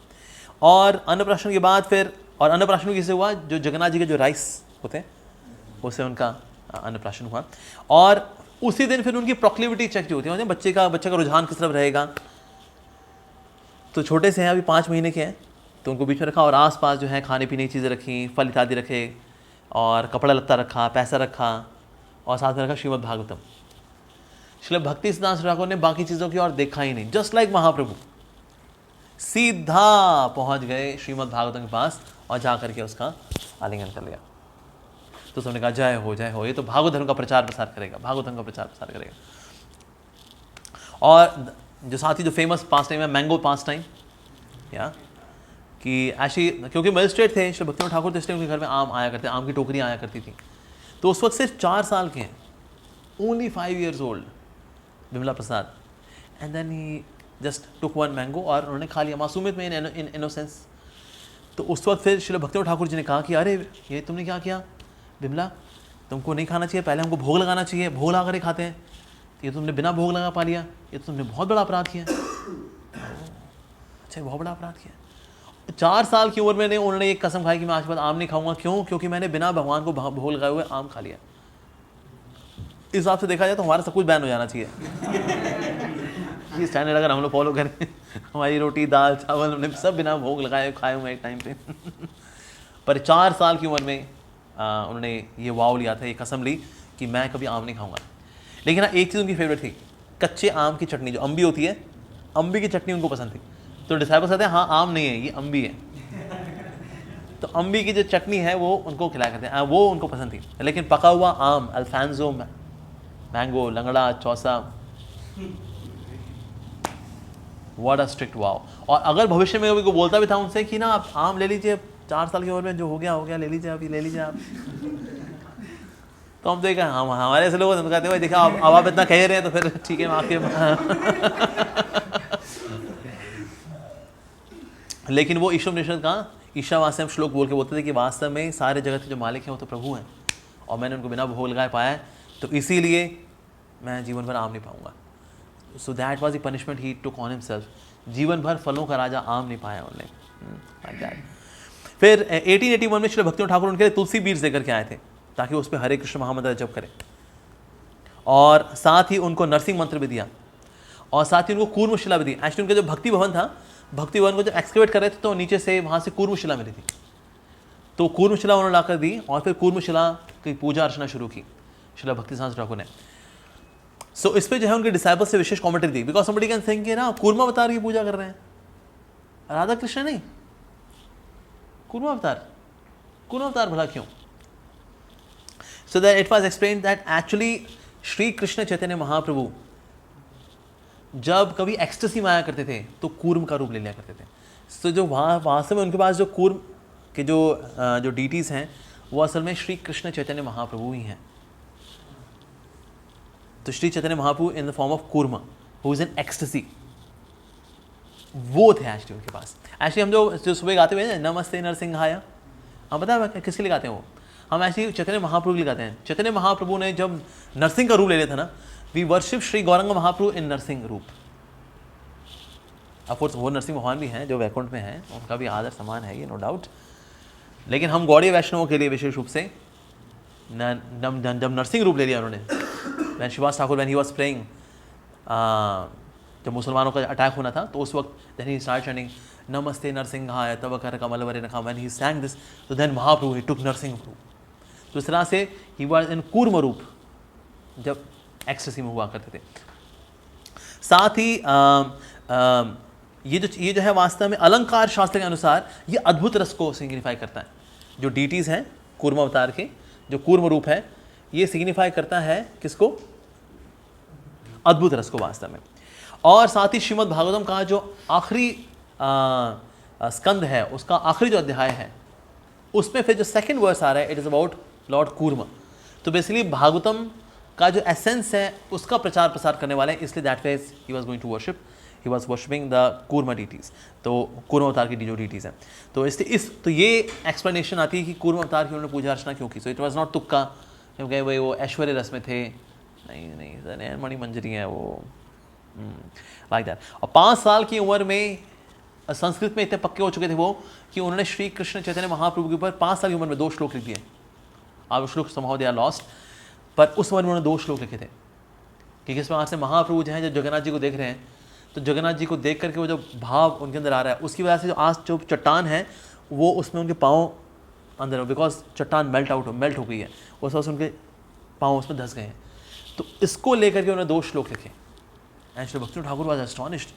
और अन्नप्राशन के बाद फिर, और अन्नप्राशन किससे हुआ? जो जगन्नाथ जी के जो राइस होते हैं उससे उनका अन्नप्राशन हुआ. और उसी दिन फिर उनकी प्रोक्लिविटी चेक जो होती है, बच्चे का रुझान किस तरफ रहेगा. तो छोटे से हैं, अभी 5 महीने के हैं, तो उनको बीच में रखा और आसपास जो है खाने पीने की चीज़ें रखी, फल इत्यादि रखे, और कपड़ा लत्ता रखा, पैसा रखा, और साथ में रखा श्रीमद् भागवतम। श्रील भक्ति सिद्धांत ठाकुर ने बाकी चीज़ों की ओर देखा ही नहीं, जस्ट लाइक महाप्रभु सीधा पहुंच गए श्रीमद् भागवतम के पास और जा करके उसका आलिंगन कर लिया। तो सबने कहा जय हो, ये तो भागवत धर्म का प्रचार प्रसार करेगा, भागवत धर्म का प्रचार प्रसार करेगा। और जो साथ ही जो फेमस पास टाइम है मैंगो पास टाइम, या कि ऐसी, क्योंकि मजिस्ट्रेट थे श्री भक्तिनाथ ठाकुर, तो इसलिए उनके घर में आम आया करते, आम की टोकरी आया करती थी। तो उस वक्त सिर्फ 4 साल के हैं, only 5 years old Vimala Prasad, and then he just took 1 mango और उन्होंने खा लिया मासूमियत में, इन इनोसेंस। तो उस वक्त फिर श्री भक्तिनाथ ठाकुर जी ने कहा कि अरे ये तुमने क्या किया विमला, तुमको नहीं खाना चाहिए, पहले हमको भोग लगाना चाहिए, भोग लगा कर खाते हैं, ये तुमने बिना भोग लगा पा लिया, ये तो तुमने बहुत बड़ा अपराध किया। अच्छा, बहुत बड़ा अपराध किया। 4 साल की उम्र में उन्होंने एक कसम खाई कि मैं आज के बाद आम नहीं खाऊंगा। क्यों? क्योंकि मैंने बिना भगवान को भोग लगाए हुए आम खा लिया। इस हिसाब से देखा जाए तो हमारा सब कुछ बैन हो जाना चाहिए। ये स्टैंडर्ड अगर हम लोग फॉलो करें, हमारी रोटी दाल चावल हमने सब बिना भोग लगाए खाए हुए एक टाइम पे। पर 4 साल की उम्र में उन्होंने ये वाव लिया था, ये कसम ली कि मैं कभी आम नहीं खाऊंगा। लेकिन हाँ, एक चीज़ उनकी फेवरेट थी, कच्चे आम की चटनी, जो अम्बी होती है, अम्बी की चटनी उनको पसंद थी। तो डिसाइपल्स कहते हैं हाँ आम नहीं है, ये अम्बी है। तो अम्बी की जो चटनी है वो उनको खिलाया करते हैं, वो उनको पसंद थी। लेकिन पका हुआ आम, अल्फांसो मैंगो, लंगड़ा, चौसा, व्हाट अ स्ट्रिक्ट वाव। और अगर भविष्य में कभी को बोलता भी था उनसे कि ना आप आम ले लीजिए, 4 साल की उम्र में जो हो गया ले लीजिए, अभी ले लीजिए आप। तो हम देखा हम हमारे ऐसे लोग कहते हैं भाई देखा अब आप इतना कह रहे हैं तो फिर ठीक है, आपके लेकिन वो ईश्वरनिषद का ईशावास्यम श्लोक बोल के बोलते थे कि वास्तव में सारे जगत के जो मालिक हैं वो तो प्रभु हैं, और मैंने उनको बिना भोग लगाए पाया है, तो इसीलिए मैं जीवन भर आम नहीं पाऊंगा। So that was the punishment he took on himself. जीवन भर फलों का राजा आम नहीं पाया उन्होंने। फिर 1881 में श्री भक्तिनाथ ठाकुर उनके लिए तुलसी बीज देकर के आए थे ताकि उस पर हरे कृष्ण महामंत्र जप करें, और साथ ही उनको नरसिंह मंत्र भी दिया, और साथ ही उनको कूर्मशिला भी दी। एक्चुअली उनका जो भक्ति भवन था, भक्ति भवन को जब एक्सकेवेट कर रहे थे तो नीचे से वहाँ से कूर्मशिला मिली थी, तो कूर्मशिला उन्होंने लाकर दी और फिर कूर्मशिला की पूजा अर्चना शुरू की श्रील भक्ति सिद्धांत ठाकुर ने। सो इस पे जो है उनके डिसाइपल्स से विशेष कमेंट्री दी, बिकॉज समबडी कैन थिंक ना कूर्मा अवतार की पूजा कर रहे हैं, राधा कृष्ण नहीं, कूर्मा अवतार भला क्यों? So that it was explained that actually Shri Krishna Chaitanya Mahaprabhu जब कभी एक्सटेसी में आया करते थे तो कूर्म का रूप ले लिया करते थे। सो जो वहाँ से में उनके पास जो कूर्म के जो डीटीज़ हैं वो असल में श्री कृष्ण चैतन्य महाप्रभु ही हैं। तो Shri Chaitanya Mahaprabhu in the form of Kurma who is in ecstasy, वो थे एक्चुअली उनके पास। एक्चुअली हम जो सुबह गाते हुए हैं नमस्ते नरसिंहाय, हम पता है किसके लिए गाते हैं वो? हम ऐसे चैतन्य महाप्रभु के लिए गाते हैं। चैतन्य महाप्रभु ने जब नरसिंह का रूप ले लिया था ना, वी वर्शिप श्री गौरंग महाप्रभु इन नरसिंह रूप। ऑफकोर्स वो नरसिंह भगवान भी हैं जो वैकुंठ में हैं, उनका भी आदर समान है ये, नो डाउट। लेकिन हम गौड़ीय वैष्णवों के लिए विशेष रूप से जब नरसिंह रूप ले लिया उन्होंने, when Srivas Thakur when he was playing, जब मुसलमानों का अटैक होना था तो उस वक्त देन ही स्टार्ट चैंटिंग नमस्ते नरसिंहाय तव कर कमल वरे नखा, व्हेन ही sang this, तो देन महाप्रभु ही टुक नरसिंह रूप। तो इस तरह से ही वाज इन कूर्म रूप जब एक्सटेसी में हुआ करते थे। साथ ही ये जो है वास्तव में अलंकार शास्त्र के अनुसार ये अद्भुत रस को सिग्निफाई करता है। जो डीटीज हैं कूर्म अवतार के, जो कूर्म रूप है, ये सिग्निफाई करता है किसको? अद्भुत रस को वास्तव में। और साथ ही श्रीमद् भागवतम का जो आखिरी स्कंद है, उसका आखिरी जो अध्याय है, उसमें फिर जो सेकंड वर्स आ रहा है, इट इज़ अबाउट लॉर्ड कूर्म। तो बेसिकली भागवतम का जो एसेंस है उसका प्रचार प्रसार करने वाले हैं, इसलिए that ways he was going to worship, he was worshipping the Kurma deities. तो कूर्म अवतार की जो डीटीज हैं, तो इसलिए तो ये एक्सप्लेनेशन आती है कि कूर्म अवतार की उन्होंने पूजा अर्चना क्यों की। सो इट वाज नॉट तुक्का, क्योंकि भाई वो ऐश्वर्य रस में थे, नहीं मणि मंजरी है वो, लाइक दैट। और 5 साल की उम्र में संस्कृत में इतने पक्के हो चुके थे वो कि उन्होंने श्री कृष्ण चैतन्य महाप्रभु के ऊपर 5 साल की उम्र में 2 श्लोक लिख दिए। आप श्लोक समहाउ दे आर लॉस्ट, पर उस उम्र में उन्होंने 2 श्लोक लिखे थे कि किस प्रकार से महाप्रभु जो हैं जब जगन्नाथ जी को देख रहे हैं, तो जगन्नाथ जी को देख करके वो जो भाव उनके अंदर आ रहा है, उसकी वजह से जो चट्टान है वो उसमें उनके पाँव अंदर, बिकॉज चट्टान मेल्ट हो गई है, उस वजह से उनके पाँव उसमें धस गए हैं। तो इसको लेकर के उन्होंने 2 श्लोक लिखे। एंड श्री भक्ति ठाकुर वाज एस्टॉनिश्ड,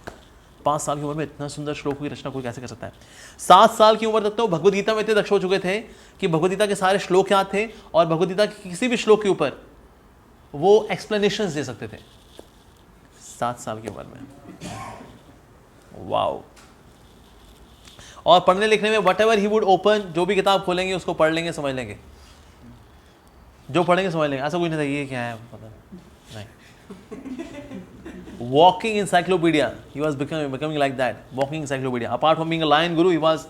5 साल की उम्र में इतना सुंदर श्लोक की रचना कोई कैसे कर सकता है। 7 साल की उम्र तक तो भगवद गीता में इतने दक्ष हो चुके थे कि भगवद गीता के सारे श्लोक याद थे और भगवद गीता के किसी भी श्लोक के ऊपर वो एक्सप्लेनेशंस दे सकते थे 7 साल की उम्र में। वाओ। और पढ़ने लिखने में what ever he would open, जो भी किताब खोलेंगे उसको पढ़ लेंगे, समझ लेंगे, जो पढ़ेंगे समझ लेंगे। ऐसा कुछ नहीं था ये क्या है पता नहीं। Walking encyclopedia, he was becoming like that, walking encyclopedia. Apart from being a lion guru, he was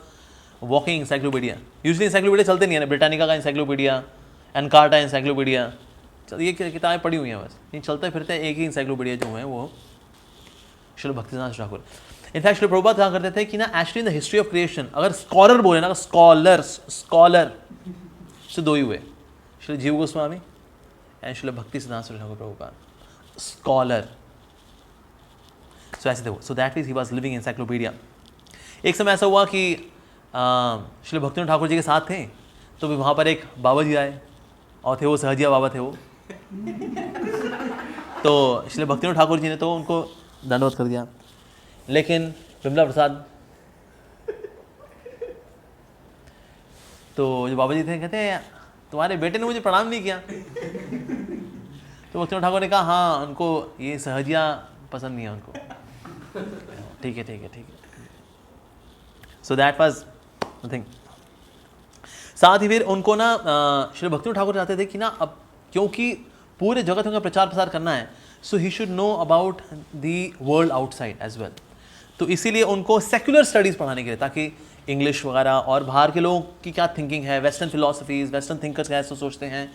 walking encyclopedia. Usually encyclopedia चलते नहीं है ना, ब्रिटानिका का encyclopedia, एनकार्टा encyclopedia, ये किताबें पढ़ी हुई हैं बस, नहीं चलते फिरते एक ही encyclopedia जो है वो श्रील भक्तिसिद्धांत ठाकुर। इनफैक्ट श्रील प्रभुपाद कहा करते थे कि ना actually in the history of creation, अगर स्कॉलर बोले ना, स्कॉलर से 2 ही हुए, श्री जीव गोस्वामी एंड श्रील भक्तिसिद्धांत ठाकुर प्रभुपाद, स्कॉलर। सो ऐसे थे वो। So that means he was living encyclopedia. एक समय ऐसा हुआ कि श्री भक्तिनाथ ठाकुर जी के साथ थे, तो भी वहाँ पर एक बाबा जी आए और थे वो सहजिया बाबा थे वो। तो श्री भक्तिनाथ ठाकुर जी ने तो उनको दंडवत कर दिया, लेकिन विमला प्रसाद, तो जो बाबा जी थे कहते हैं तुम्हारे बेटे ने मुझे प्रणाम नहीं किया। तो भक्तिनाथ ठाकुर ने कहा हाँ, उनको ये सहजिया पसंद नहीं है उनको। ठीक है। So that was nothing. साथ ही फिर उनको ना श्री भक्तिनाथ ठाकुर चाहते थे कि ना अब क्योंकि पूरे जगत में प्रचार प्रसार करना है, so he should know about the world outside as well. तो इसीलिए उनको सेक्युलर स्टडीज़ पढ़ाने के लिए, ताकि इंग्लिश वगैरह और बाहर के लोगों की क्या थिंकिंग है, वेस्टर्न फिलोसफीज, वेस्टर्न थिंकर्स कैसे सोचते हैं,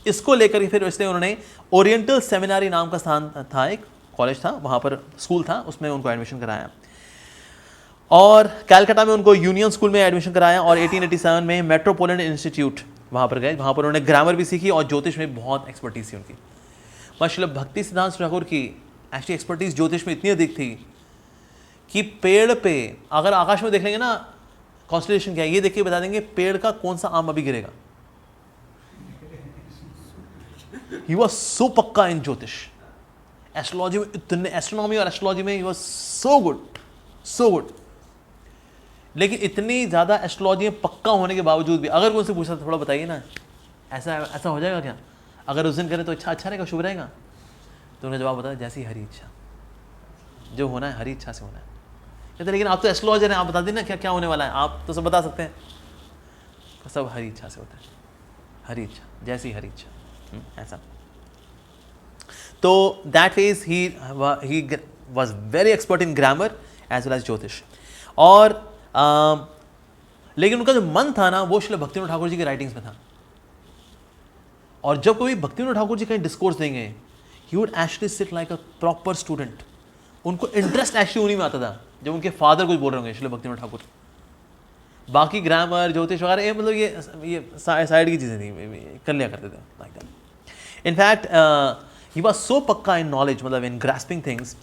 इसको लेकर फिर इसलिए उन्होंने ओरिएंटल सेमिनारी नाम का स्थान था, एक कॉलेज था वहाँ पर, स्कूल था, उसमें उनको एडमिशन कराया। और कैलकाटा में उनको यूनियन स्कूल में एडमिशन कराया और 1887 में मेट्रोपोलिटन इंस्टीट्यूट वहाँ पर गए, वहाँ पर उन्होंने ग्रामर भी सीखी और ज्योतिष में बहुत एक्सपर्टीज थी उनकी। माशाल्लाह भक्तिसिद्धांत ठाकुर की एक्चुअली एक्सपर्टीज ज्योतिष में इतनी अधिक थी कि पेड़ पे अगर आकाश में देख लेंगे ना कॉन्स्टेलेशन क्या है, ये देख के बता देंगे पेड़ का कौन सा आम अभी गिरेगा। ही वॉज सो पक्का इन ज्योतिष, एस्ट्रोलॉजी में इतने, एस्ट्रोनॉमी और एस्ट्रोलॉजी में ही वॉज सो गुड। लेकिन इतनी ज़्यादा एस्ट्रोलॉजी में पक्का होने के बावजूद भी अगर उनसे पूछा तो थोड़ा बताइए ना ऐसा हो जाएगा क्या, अगर उस दिन करें तो अच्छा रहेगा, शुभ रहेगा। तो उन्होंने जवाब बताया जैसी हरी इच्छा, जो होना है हरी इच्छा से होना है। कहते लेकिन आप तो एस्ट्रोलॉजर हैं, आप बता दें ना क्या होने वाला है, आप तो सब बता सकते हैं। तो सब हरी इच्छा से होता है, हरी इच्छा जैसी हरी इच्छा, ऐसा। तो that means he was very expert in grammar as well as ज्योतिष। और लेकिन उनका जो मन था ना वो श्री भक्तिनाथ ठाकुर जी के राइटिंग्स में था। और जब कोई भक्तिनाथ ठाकुर जी कहीं डिस्कोर्स देंगे, he would actually sit like a proper student. उनको इंटरेस्ट एक्चुअली उन्हीं में आता था जब उनके फादर कुछ बोल रहे होंगे श्री भक्तिनाथ ठाकुर। बाकी ग्रामर ज्योतिष वगैरह मतलब ये साइड की चीज़ें थी, कर लिया करते थे like that. In fact he was सो पक्का इन नॉलेज, मतलब इन ग्रास्पिंग थिंग्स,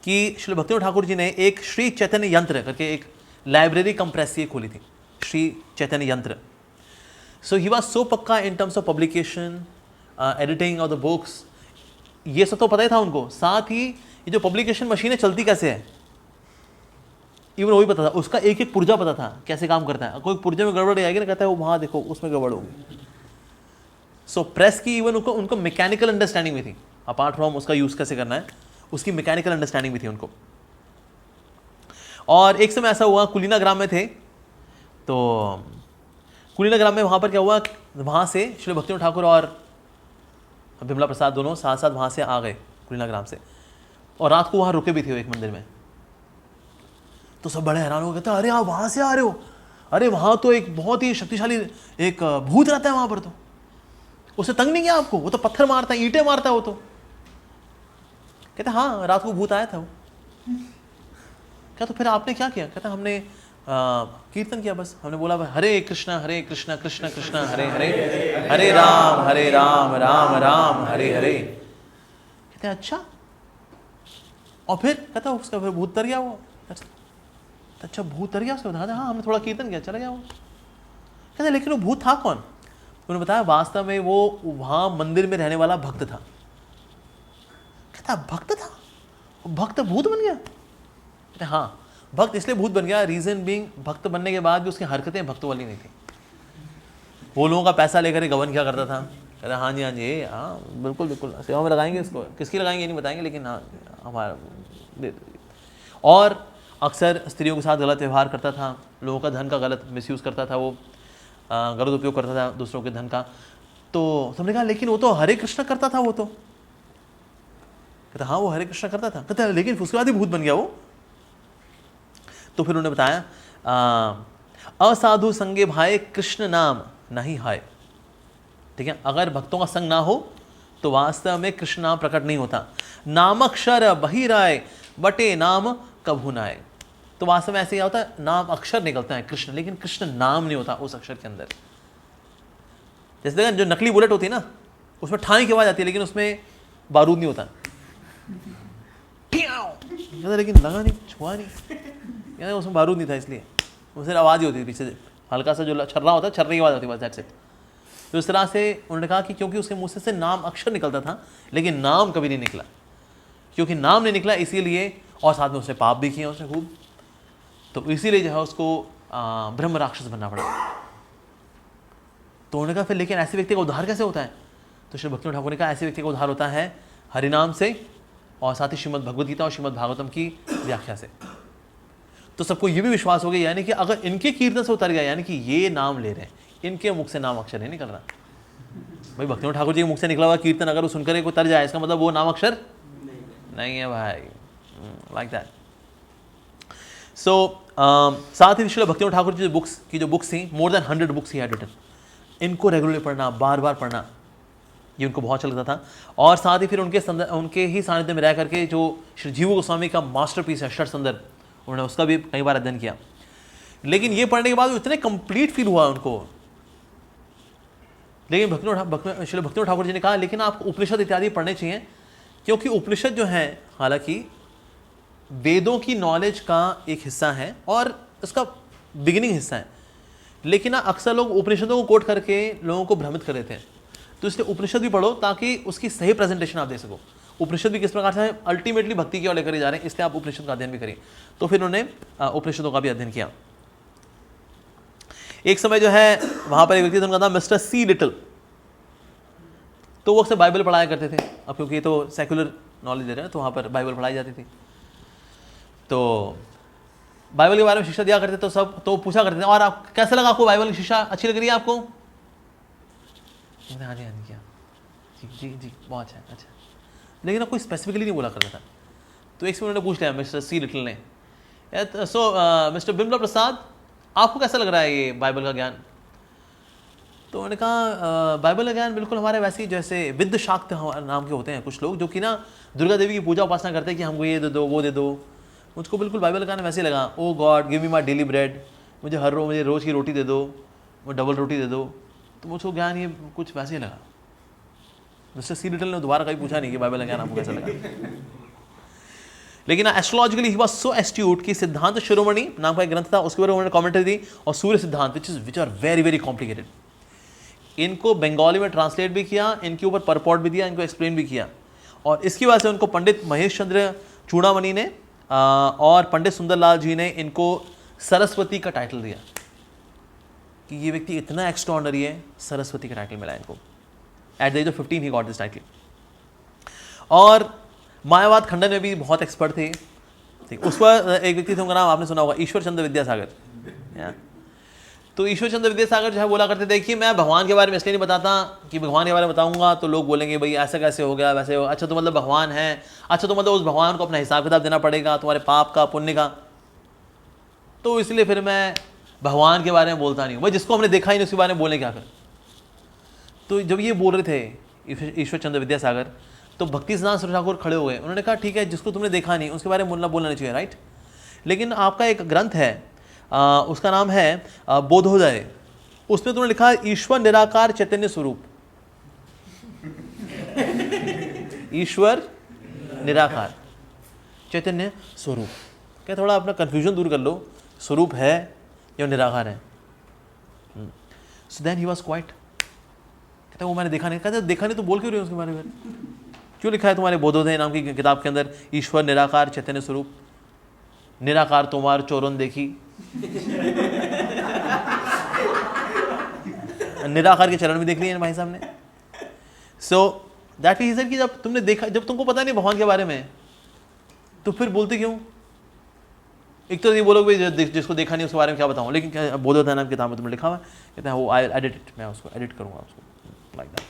कि श्री भक्तिनाथ ठाकुर जी ने एक श्री चैतन्य यंत्र करके एक लाइब्रेरी कंप्रेस खोली थी, श्री चैतन्य यंत्र। सो ही वॉज सो पक्का in terms of publication, editing of the books, ये सब तो पता ही था उनको। साथ ही ये जो पब्लिकेशन मशीनें चलती कैसे है इवन वही पता था, उसका एक एक पुर्जा पता था कैसे काम करता है। कोई पुर्जे में गड़बड़ आएगी ना, कहता है वो वहाँ देखो उसमें गड़बड़ होगी। सो प्रेस की इवन उनको मैकेनिकल अंडरस्टैंडिंग भी थी, अपार्ट फ्रॉम उसका यूज़ कैसे करना है, उसकी मैकेनिकल अंडरस्टैंडिंग भी थी उनको। और एक समय ऐसा हुआ, कुलीना ग्राम में थे, तो कुलीना ग्राम में वहाँ पर क्या हुआ, वहाँ से श्री भक्तिनाथ ठाकुर और विमला प्रसाद दोनों साथ साथ वहाँ से आ गए कुलीना ग्राम से, और रात को वहाँ रुके भी थे एक मंदिर में। तो सब बड़े हैरान हो गए, अरे आप वहाँ से आ रहे हो, अरे वहाँ तो एक बहुत ही शक्तिशाली एक भूत रहता है वहाँ पर, तो उसे तंग नहीं किया आपको, वो तो पत्थर मारता है, ईंटें मारता है वो तो। कहते हाँ रात को भूत आया था वो। क्या तो फिर आपने क्या किया? कहता हमने कीर्तन किया, बस हमने बोला हरे कृष्णा कृष्ण कृष्ण हरे हरे, हरे राम राम राम हरे हरे। कहते अच्छा, और फिर कहता उसका फिर भूत तर गया वो। अच्छा भूत तर गया उसका, बता हाँ हमने थोड़ा कीर्तन किया, चला गया वो। कहते लेकिन वो भूत था कौन? उन्होंने बताया वास्तव में वो वहाँ मंदिर में रहने वाला भक्त था। कहता भक्त था, भक्त भूत बन गया? कहते हाँ, भक्त इसलिए भूत बन गया, रीजन बीइंग भक्त बनने के बाद भी उसकी हरकतें भक्तों वाली नहीं थी। वो लोगों का पैसा लेकर गबन क्या करता था, कहता हाँ जी हाँ बिल्कुल बिल्कुल सेवा में लगाएंगे, इसको किसकी लगाएंगे नहीं बताएंगे, लेकिन हाँ हमारा दे। और अक्सर स्त्रियों के साथ गलत व्यवहार करता था, लोगों का धन का गलत मिसयूज़ करता था, वो गलत उपयोग करता था दूसरों के धन का। तो तुमने कहा लेकिन वो तो हरे कृष्ण करता था, वो तो कहता हाँ वो हरे कृष्ण करता था। कहता लेकिन उसके बाद ही भूत बन गया वो। तो फिर उन्होंने बताया असाधु संगे भाई कृष्ण नाम नहीं हाय। ठीक है, अगर भक्तों का संग ना हो तो वास्तव में कृष्ण नाम प्रकट नहीं होता। नामक्षर बहिराय बटे नाम कभू न आए। तो वास्तव में ऐसे क्या होता है, नाम अक्षर निकलता है कृष्ण, लेकिन कृष्ण नाम नहीं होता उस अक्षर के अंदर। जैसे देखा जो नकली बुलेट होती है ना, उसमें ठाई की आवाज आती है लेकिन उसमें बारूद नहीं होता, लेकिन लगा नहीं, छुआ नहीं, उसमें बारूद नहीं था, इसलिए उससे आवाज़ ही होती थी पीछे से, हल्का सा जो छर्रा होता है, छर्रे की आवाज़ होती है बस, दैट्स इट। तो इस तरह से उन्होंने कहा कि क्योंकि उसके मुँह से नाम अक्षर निकलता था लेकिन नाम कभी नहीं निकला, क्योंकि नाम नहीं निकला इसीलिए, और साथ में उसने पाप भी किए उसने खूब, तो इसीलिए जो है उसको ब्रह्म राक्षस बनना पड़ा। तो उन्होंने कहा फिर लेकिन ऐसे व्यक्ति का उद्धार कैसे होता है? तो श्री भक्तिनाथ ठाकुर ने कहा ऐसे व्यक्ति का उद्धार होता है हरिनाम से, और साथ ही श्रीमद् भगवद गीता और श्रीमद् भागवतम की व्याख्या से। तो सबको ये भी विश्वास हो गया, यानी कि अगर इनके कीर्तन से उतर गया, यानी कि ये नाम ले रहे हैं, इनके मुख से नाम अक्षर नहीं निकल रहा। भाई भक्तिनाथ ठाकुर जी के मुख से निकला हुआ कीर्तन अगर वो सुनकर को तर जाए, इसका मतलब वो नाम अक्षर नहीं है भाई, लाइक दैट। सो साथ ही श्री भक्तिनाथ ठाकुर जी की जो बुक्स थी, more than 100 books he had written, इनको रेगुलरली पढ़ना, बार बार पढ़ना, ये उनको बहुत अच्छा लगता था। और साथ ही फिर उनके ही सानिध्य में रह करके जो श्री जीव गोस्वामी का मास्टरपीस है षटसंदर, उन्होंने उसका भी कई बार अध्ययन किया। लेकिन ये पढ़ने के बाद इतने कंप्लीट फील हुआ उनको। लेकिन श्री भक्तिनाथ ठाकुर जी ने कहा लेकिन आपको उपनिषद इत्यादि पढ़ने चाहिए, क्योंकि उपनिषद जो है हालांकि वेदों की नॉलेज का एक हिस्सा है और इसका बिगिनिंग हिस्सा है, लेकिन अक्सर लोग उपनिषदों को कोट करके लोगों को भ्रमित कर देते हैं। तो इसलिए उपनिषद भी पढ़ो ताकि उसकी सही प्रेजेंटेशन आप दे सको। उपनिषद भी किस प्रकार से अल्टीमेटली भक्ति की ओर लेकर जा रहे हैं, इसलिए आप उपनिषद का अध्ययन भी करिए। तो फिर उन्होंने उपनिषदों का भी अध्ययन किया। एक समय जो है वहां पर एक व्यक्ति था, उनका नाम मिस्टर सी लिटिल। तो वो अक्सर बाइबल पढ़ाया करते थे, अब क्योंकि ये तो सेक्युलर नॉलेज दे रहे हैं तो वहाँ पर बाइबल पढ़ाई जाती थी। तो बाइबल के बारे में शिक्षा दिया करते, तो सब तो पूछा करते थे और आप कैसा लगा, आपको बाइबल की शिक्षा अच्छी लग रही है आपको? हाँ जी क्या जी जी जी बहुत अच्छा है, अच्छा। लेकिन आप कोई स्पेसिफिकली नहीं बोला करता था। तो एक समय उन्होंने पूछ लिया मिस्टर सी लिटिल ने, सो मिस्टर बिमला प्रसाद आपको कैसा लग रहा है ये बाइबल का ज्ञान? तो उन्होंने कहा बाइबल का ज्ञान बिल्कुल हमारे वैसे ही जैसे विद्ध शाक्त नाम के होते हैं कुछ लोग, जो कि ना दुर्गा देवी की पूजा उपासना करते हैं कि हमको ये दे दो वो दे दो। मुझको बिल्कुल बाइबल का ज्ञान वैसे लगा, O God give me my daily bread, मुझे मुझे रोज़ की रोटी दे दो, मुझे डबल रोटी दे दो। तो मुझको ज्ञान ये कुछ वैसे ही लगा। मिस्टर सी लिटिल ने दोबारा कभी पूछा नहीं कि बाइबल का ज्ञान आपको कैसा लगा। लेकिन astrologically he was so astute कि सिद्धांत शिरोमणि नाम का एक ग्रंथ था, उसके ऊपर उन्होंने कमेंट्री दी, और Surya Siddhanta which are very very complicated, इनको बंगाली में ट्रांसलेट भी किया, इनके ऊपर परपॉट भी दिया, इनको एक्सप्लेन भी किया। और इसकी वजह से उनको पंडित महेश चंद्र चूड़ामणि ने और पंडित सुंदरलाल जी ने इनको सरस्वती का टाइटल दिया कि ये व्यक्ति इतना एक्स्ट्रॉर्डिनरी है, सरस्वती का टाइटल मिला इनको। At the age of 15 he got this title. और मायावाद खंडन में भी बहुत एक्सपर्ट थे। ठीक, उस पर एक व्यक्ति थे, उनका नाम आपने सुना होगा, ईश्वर चंद्र विद्यासागर। तो ईश्वर चंद्र विद्यासागर जो है बोला करते थे कि मैं भगवान के बारे में इसलिए नहीं बताता कि भगवान के बारे में बताऊंगा तो लोग बोलेंगे भाई ऐसा कैसे हो गया वैसे हो, अच्छा तो मतलब भगवान है, अच्छा तो मतलब उस भगवान को अपना हिसाब किताब देना पड़ेगा तुम्हारे पाप का पुण्य का, तो इसलिए फिर मैं भगवान के बारे में बोलता नहीं हूँ। भाई जिसको हमने देखा ही नहीं उसके बारे में बोले क्या फिर। तो जब ये बोल रहे थे ईश्वर चंद्र विद्यासागर, तो भक्ति सिद्धांत सरस्वती ठाकुर खड़े हो गए। उन्होंने कहा ठीक है, जिसको तुमने देखा नहीं उसके बारे में बोलना नहीं चाहिए, राइट, लेकिन आपका एक ग्रंथ है उसका नाम है बोधोदय, उसमें तुमने लिखा ईश्वर निराकार चैतन्य स्वरूप। ईश्वर निराकार चैतन्य स्वरूप, क्या थोड़ा अपना कंफ्यूजन दूर कर लो, स्वरूप है या निराकार है। So then he was quite कहते वो मैंने देखा नहीं। कहते देखा नहीं तो बोल क्यों रहे हो उसके बारे में? क्यों लिखा है तुम्हारे बोधोदय नाम की किताब के अंदर, ईश्वर निराकार चैतन्य स्वरूप, निराकार तुम्हार चोरन देखी। निराकार के चरण भी देख लिए भाई साहब ने। सो दैट इज कि जब तुमने देखा, जब तुमको पता नहीं भगवान के बारे में, तो फिर बोलते क्यों? एक तो ये बोलोगे जिसको देखा नहीं उसके बारे में क्या बताऊं, लेकिन बोधोदय नाम किताब में तुमने लिखा हुआ है, कहते हैं वो आई एडिट इट, मैं उसको एडिट करूंगा उसको लाइक दैट।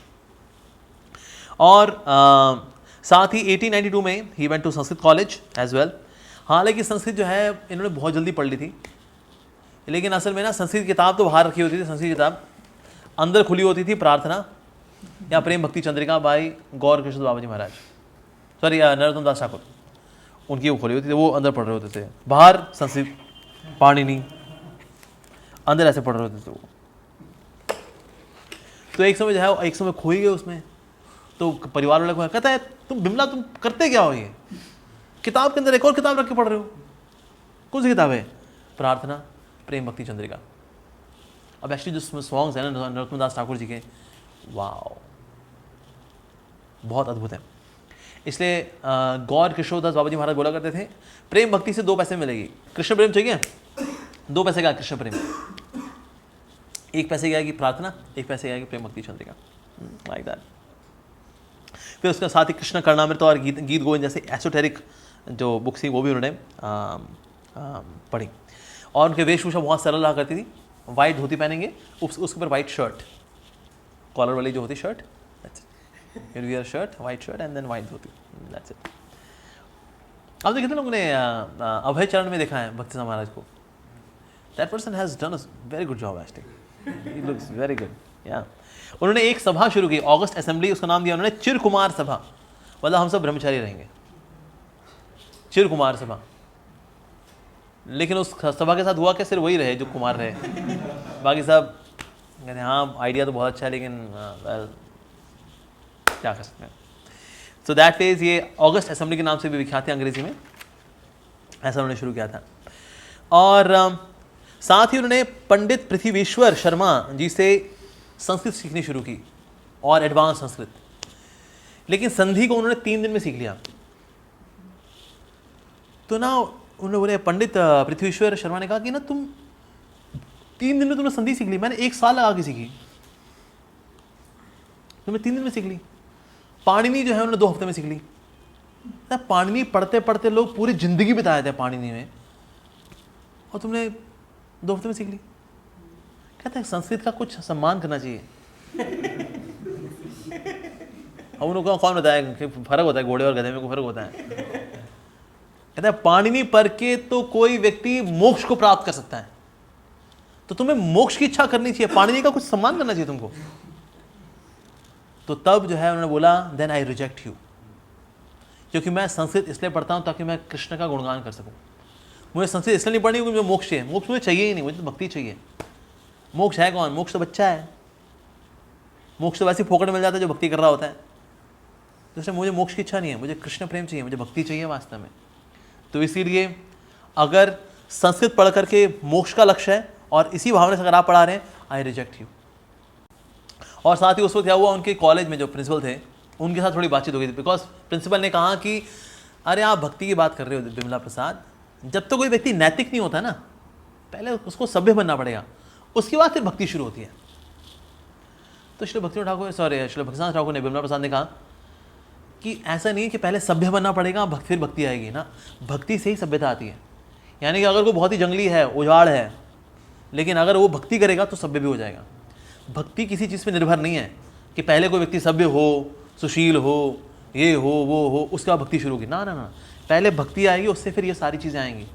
और साथ ही 1892 में he went to Sanskrit college as well. हालांकि संस्कृत जो है इन्होंने बहुत जल्दी पढ़ ली थी, लेकिन असल में ना संस्कृत किताब तो बाहर रखी होती थी, संस्कृत किताब अंदर खुली होती थी, प्रार्थना या प्रेम भक्ति चंद्रिका बाई गौर कृष्ण बाबा जी महाराज, सॉरी नरोत्तम दास ठाकुर, उनकी वो खुली होती थी, वो अंदर पढ़ रहे होते थे। बाहर संस्कृत पाणिनि, अंदर ऐसे पढ़ रहे होते थे वो। तो एक समय जो है एक समय खो ही गए उसमें। तो परिवार वाले को कहता है तुम बिमला तुम करते क्या हो, ये किताब के अंदर एक और किताब रख के पढ़ रहे हो, कौन सी किताब है? प्रार्थना प्रेम भक्ति चंद्रिका। अब एक्चुअली जो सॉन्ग्स हैं ना नरोत्तम दास ठाकुर जी के, वाओ बहुत अद्भुत है। इसलिए गौर किशोरदास बाबा जी महाराज बोला करते थे प्रेम भक्ति से 2 पैसे मिलेगी। कृष्ण प्रेम चाहिए, 2 पैसे का कृष्ण प्रेम, 1 पैसे क्या की प्रार्थना, 1 पैसे क्या की प्रेम भक्ति चंद्रिका, लाइक दैट। फिर उसके साथ ही कृष्ण कर्णामृत और गीत गोविंद जैसे एसोटेरिक जो बुक्स थी वो भी उन्होंने पढ़ी। और उनके वेशभूषा बहुत सरल रहा करती थी, वाइट धोती पहनेंगे, उसके ऊपर वाइट शर्ट, कॉलर वाली जो होती shirt, you wear shirt, white shirt and then white dhoti, that's it। अब देखिए लोगों ने अभय चरण में देखा है भक्ति सिंह महाराज को, that person has done a very good job actually, he looks very good, yeah। उन्होंने एक सभा शुरू की, ऑगस्ट असेंबली, उसका नाम दिया उन्होंने चिर कुमार सभा, मतलब हम सब ब्रह्मचारी रहेंगे, चिर कुमार सभा। लेकिन उस सभा के साथ हुआ क्या, सिर्फ वही रहे जो कुमार रहे, बाकी सब कहते हाँ आइडिया तो बहुत अच्छा है लेकिन क्या कर सकते हैं। सो दैट इज ये ऑगस्ट असेंबली के नाम से भी विख्यात है अंग्रेजी में, ऐसा उन्होंने शुरू किया था। और साथ ही उन्होंने पंडित पृथ्वीश्वर शर्मा जी से संस्कृत सीखनी शुरू की, और एडवांस संस्कृत, लेकिन संधि को उन्होंने 3 दिन में सीख लिया। तो ना उन्होंने बोले, पंडित पृथ्वीश्वर शर्मा ने कहा कि ना तुम 3 दिन में तुमने संधि सीख ली, मैंने 1 साल लगा के सीखी, तुमने 3 दिन में सीख ली। पाणिनि जो है उन्होंने 2 हफ्ते में सीख ली। पाणिनि पढ़ते पढ़ते लोग पूरी जिंदगी बिताए थे पाणिनि में, और तुमने 2 हफ्ते में सीख ली। कहते हैं संस्कृत का कुछ सम्मान करना चाहिए। अब उनको कौन बताया कि फर्क होता है घोड़े और गधे में, कोई फर्क होता है? कहते हैं पाणिनि पढ़ के तो कोई व्यक्ति मोक्ष को प्राप्त कर सकता है, तो तुम्हें मोक्ष की इच्छा करनी चाहिए, पाणिनि का कुछ सम्मान करना चाहिए तुमको। तो तब जो है उन्होंने बोला देन आई रिजेक्ट यू, क्योंकि मैं संस्कृत इसलिए पढ़ता हूँ ताकि मैं कृष्ण का गुणगान कर सकूँ। मुझे संस्कृत इसलिए नहीं पढ़नी क्योंकि मुझे मोक्ष चाहिए, मोक्ष मुझे चाहिए ही नहीं, मुझे तो भक्ति चाहिए। मोक्ष है कौन? मोक्ष तो बच्चा है, मोक्ष तो वैसे फोकट में मिल जाता है जो भक्ति कर रहा होता है। तो इसलिए मुझे मोक्ष की इच्छा नहीं है, मुझे कृष्ण प्रेम चाहिए, मुझे भक्ति चाहिए वास्तव में। तो इसीलिए अगर संस्कृत पढ़ करके मोक्ष का लक्ष्य है और इसी भावना से अगर आप पढ़ा रहे हैं, आई रिजेक्ट यू। और साथ ही उस वक्त क्या हुआ, उनके कॉलेज में जो प्रिंसिपल थे उनके साथ थोड़ी बातचीत हो गई थी, बिकॉज प्रिंसिपल ने कहा कि अरे आप भक्ति की बात कर रहे हो बिमला प्रसाद, जब तो कोई व्यक्ति नैतिक नहीं होता ना, पहले उसको सभ्य बनना पड़ेगा, उसके बाद फिर भक्ति शुरू होती है। तो श्री भक्ति भक्तिनाथ ठाकुर ने, बिमला प्रसाद ने कहा कि ऐसा नहीं है कि पहले सभ्य बनना पड़ेगा फिर भक्ति आएगी ना, भक्ति से ही सभ्यता आती है। यानी कि अगर कोई बहुत ही जंगली है, उजाड़ है, लेकिन अगर वो भक्ति करेगा तो सभ्य भी हो जाएगा। भक्ति किसी चीज़ पे निर्भर नहीं है कि पहले कोई व्यक्ति सभ्य हो, सुशील हो, ये हो वो हो, उसके बाद भक्ति शुरू होगी। ना ना ना, पहले भक्ति आएगी, उससे फिर ये सारी चीज़ें आएंगी।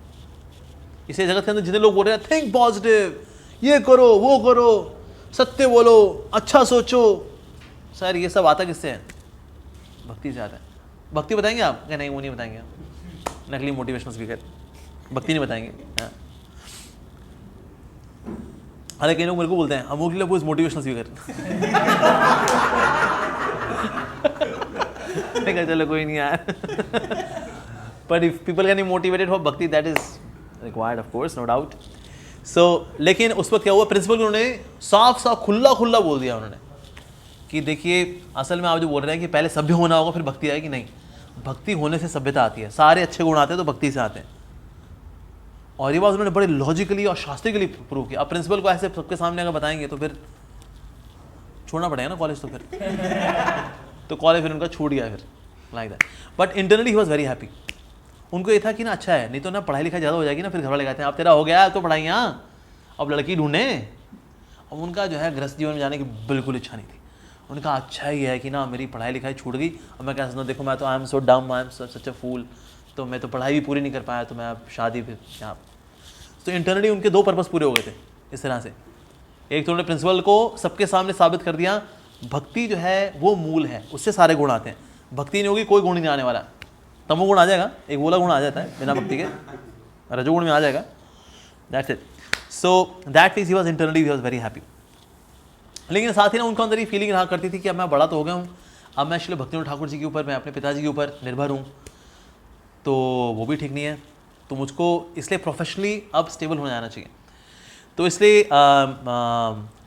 इसे जगत के अंदर जितने लोग बोल रहे हैं थिंक पॉजिटिव, ये करो वो करो, सत्य बोलो, अच्छा सोचो, सर ये सब आता किससे है? भक्ति से आता है। भक्ति बताएंगे आप? क्या नहीं, वो नहीं बताएंगे, नकली मोटिवेशनल स्पीकर भक्ति नहीं बताएंगे। हाँ, हालांकि कई लोग मेरे को बोलते हैं अमोक लिए मोटिवेशनल स्पीकर। चलो कोई नहीं यार, but if people can be motivated for bhakti, that is required of course, no doubt. So लेकिन उस वक्त क्या हुआ, प्रिंसिपल उन्होंने साफ साफ खुला बोल दिया उन्होंने कि देखिए असल में आप जो बोल रहे हैं कि पहले सभ्य होना होगा फिर भक्ति आएगी, नहीं, भक्ति होने से सभ्यता आती है। सारे अच्छे गुण आते हैं तो भक्ति से आते हैं। और ये बात उन्होंने बड़े लॉजिकली और शास्त्रिकली प्रूव किया। अब प्रिंसिपल को ऐसे सबके सामने अगर बताएंगे तो फिर छोड़ना पड़ेगा ना कॉलेज, तो फिर तो कॉलेज फिर उनका छूट गया फिर like that. But internally he was very happy. उनको ये था कि ना अच्छा है, नहीं तो ना पढ़ाई लिखाई ज़्यादा हो जाएगी ना, फिर घर वाले कहते हैं अब तेरा हो गया तो पढ़ाइयाँ, अब लड़की ढूंढे। अब उनका जो है गृहस्थ जीवन में जाने की बिल्कुल इच्छा नहीं थी। उनका अच्छा ही है कि ना मेरी पढ़ाई लिखाई छूट गई, अब मैं क्या समझता हूँ, देखो मैं तो आई एम सो डम, आई एम सच अ फूल, तो मैं तो पढ़ाई भी पूरी नहीं कर पाया, तो मैं अब शादी फिर क्या। तो इंटरनली उनके दो पर्पस पूरे हो गए थे इस तरह से। एक तो उन्होंने प्रिंसिपल को सबके सामने साबित कर दिया भक्ति जो है वो मूल है, उससे सारे गुण आते हैं, भक्ति नहीं होगी कोई गुण नहीं आने वाला। तमोगुण आ जाएगा, एक बोला गुण आ जाता है बिना भक्ति के, रजोगुण में आ जाएगा, that's it. So that means he was internally he was very happy. लेकिन साथ ही ना उनका अंदर ये फीलिंग रहा करती थी कि अब मैं बड़ा तो हो गया हूँ, अब मैं श्री भक्तिनाथ ठाकुर जी के ऊपर, मैं अपने पिताजी के ऊपर निर्भर हूँ, तो वो भी ठीक नहीं है, तो मुझको इसलिए प्रोफेशनली अब स्टेबल हो जाना चाहिए। तो इसलिए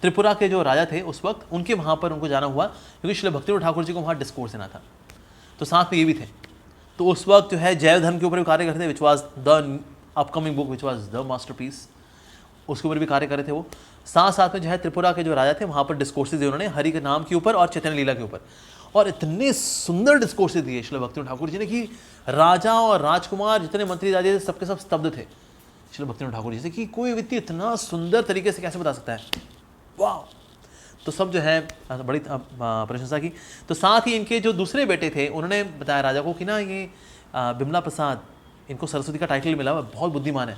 त्रिपुरा के जो राजा थे उस वक्त, उनके वहाँ पर उनको जाना हुआ क्योंकि श्री भक्तिनाथ ठाकुर जी को वहाँ डिस्कोर्स देना था, तो साथ में ये भी थे। तो उस वक्त जो है जैव धर्म के ऊपर भी कार्य करते थे, which was the upcoming book which was the masterpiece, उसके ऊपर भी कार्य कर रहे थे वो। साथ साथ में जो है त्रिपुरा के जो राजा थे वहाँ पर डिस्कोर्सेज दिए उन्होंने हरि के नाम के ऊपर और चैतन्य लीला के ऊपर, और इतने सुंदर डिस्कोर्सेज दिए श्री भक्तिनाथ ठाकुर जी ने कि राजा और राजकुमार जितने मंत्री राजे थे सबके सब स्तब्ध थे श्री भक्तिनाथ ठाकुर जी से कि कोई व्यक्ति इतना सुंदर तरीके से कैसे बता सकता है, वाह। तो सब जो है बड़ी प्रशंसा की। तो साथ ही इनके जो दूसरे बेटे थे उन्होंने बताया राजा को कि ना ये बिमला प्रसाद, इन्को सरस्वती का टाइटल मिला हुआ, बहुत बुद्धिमान है,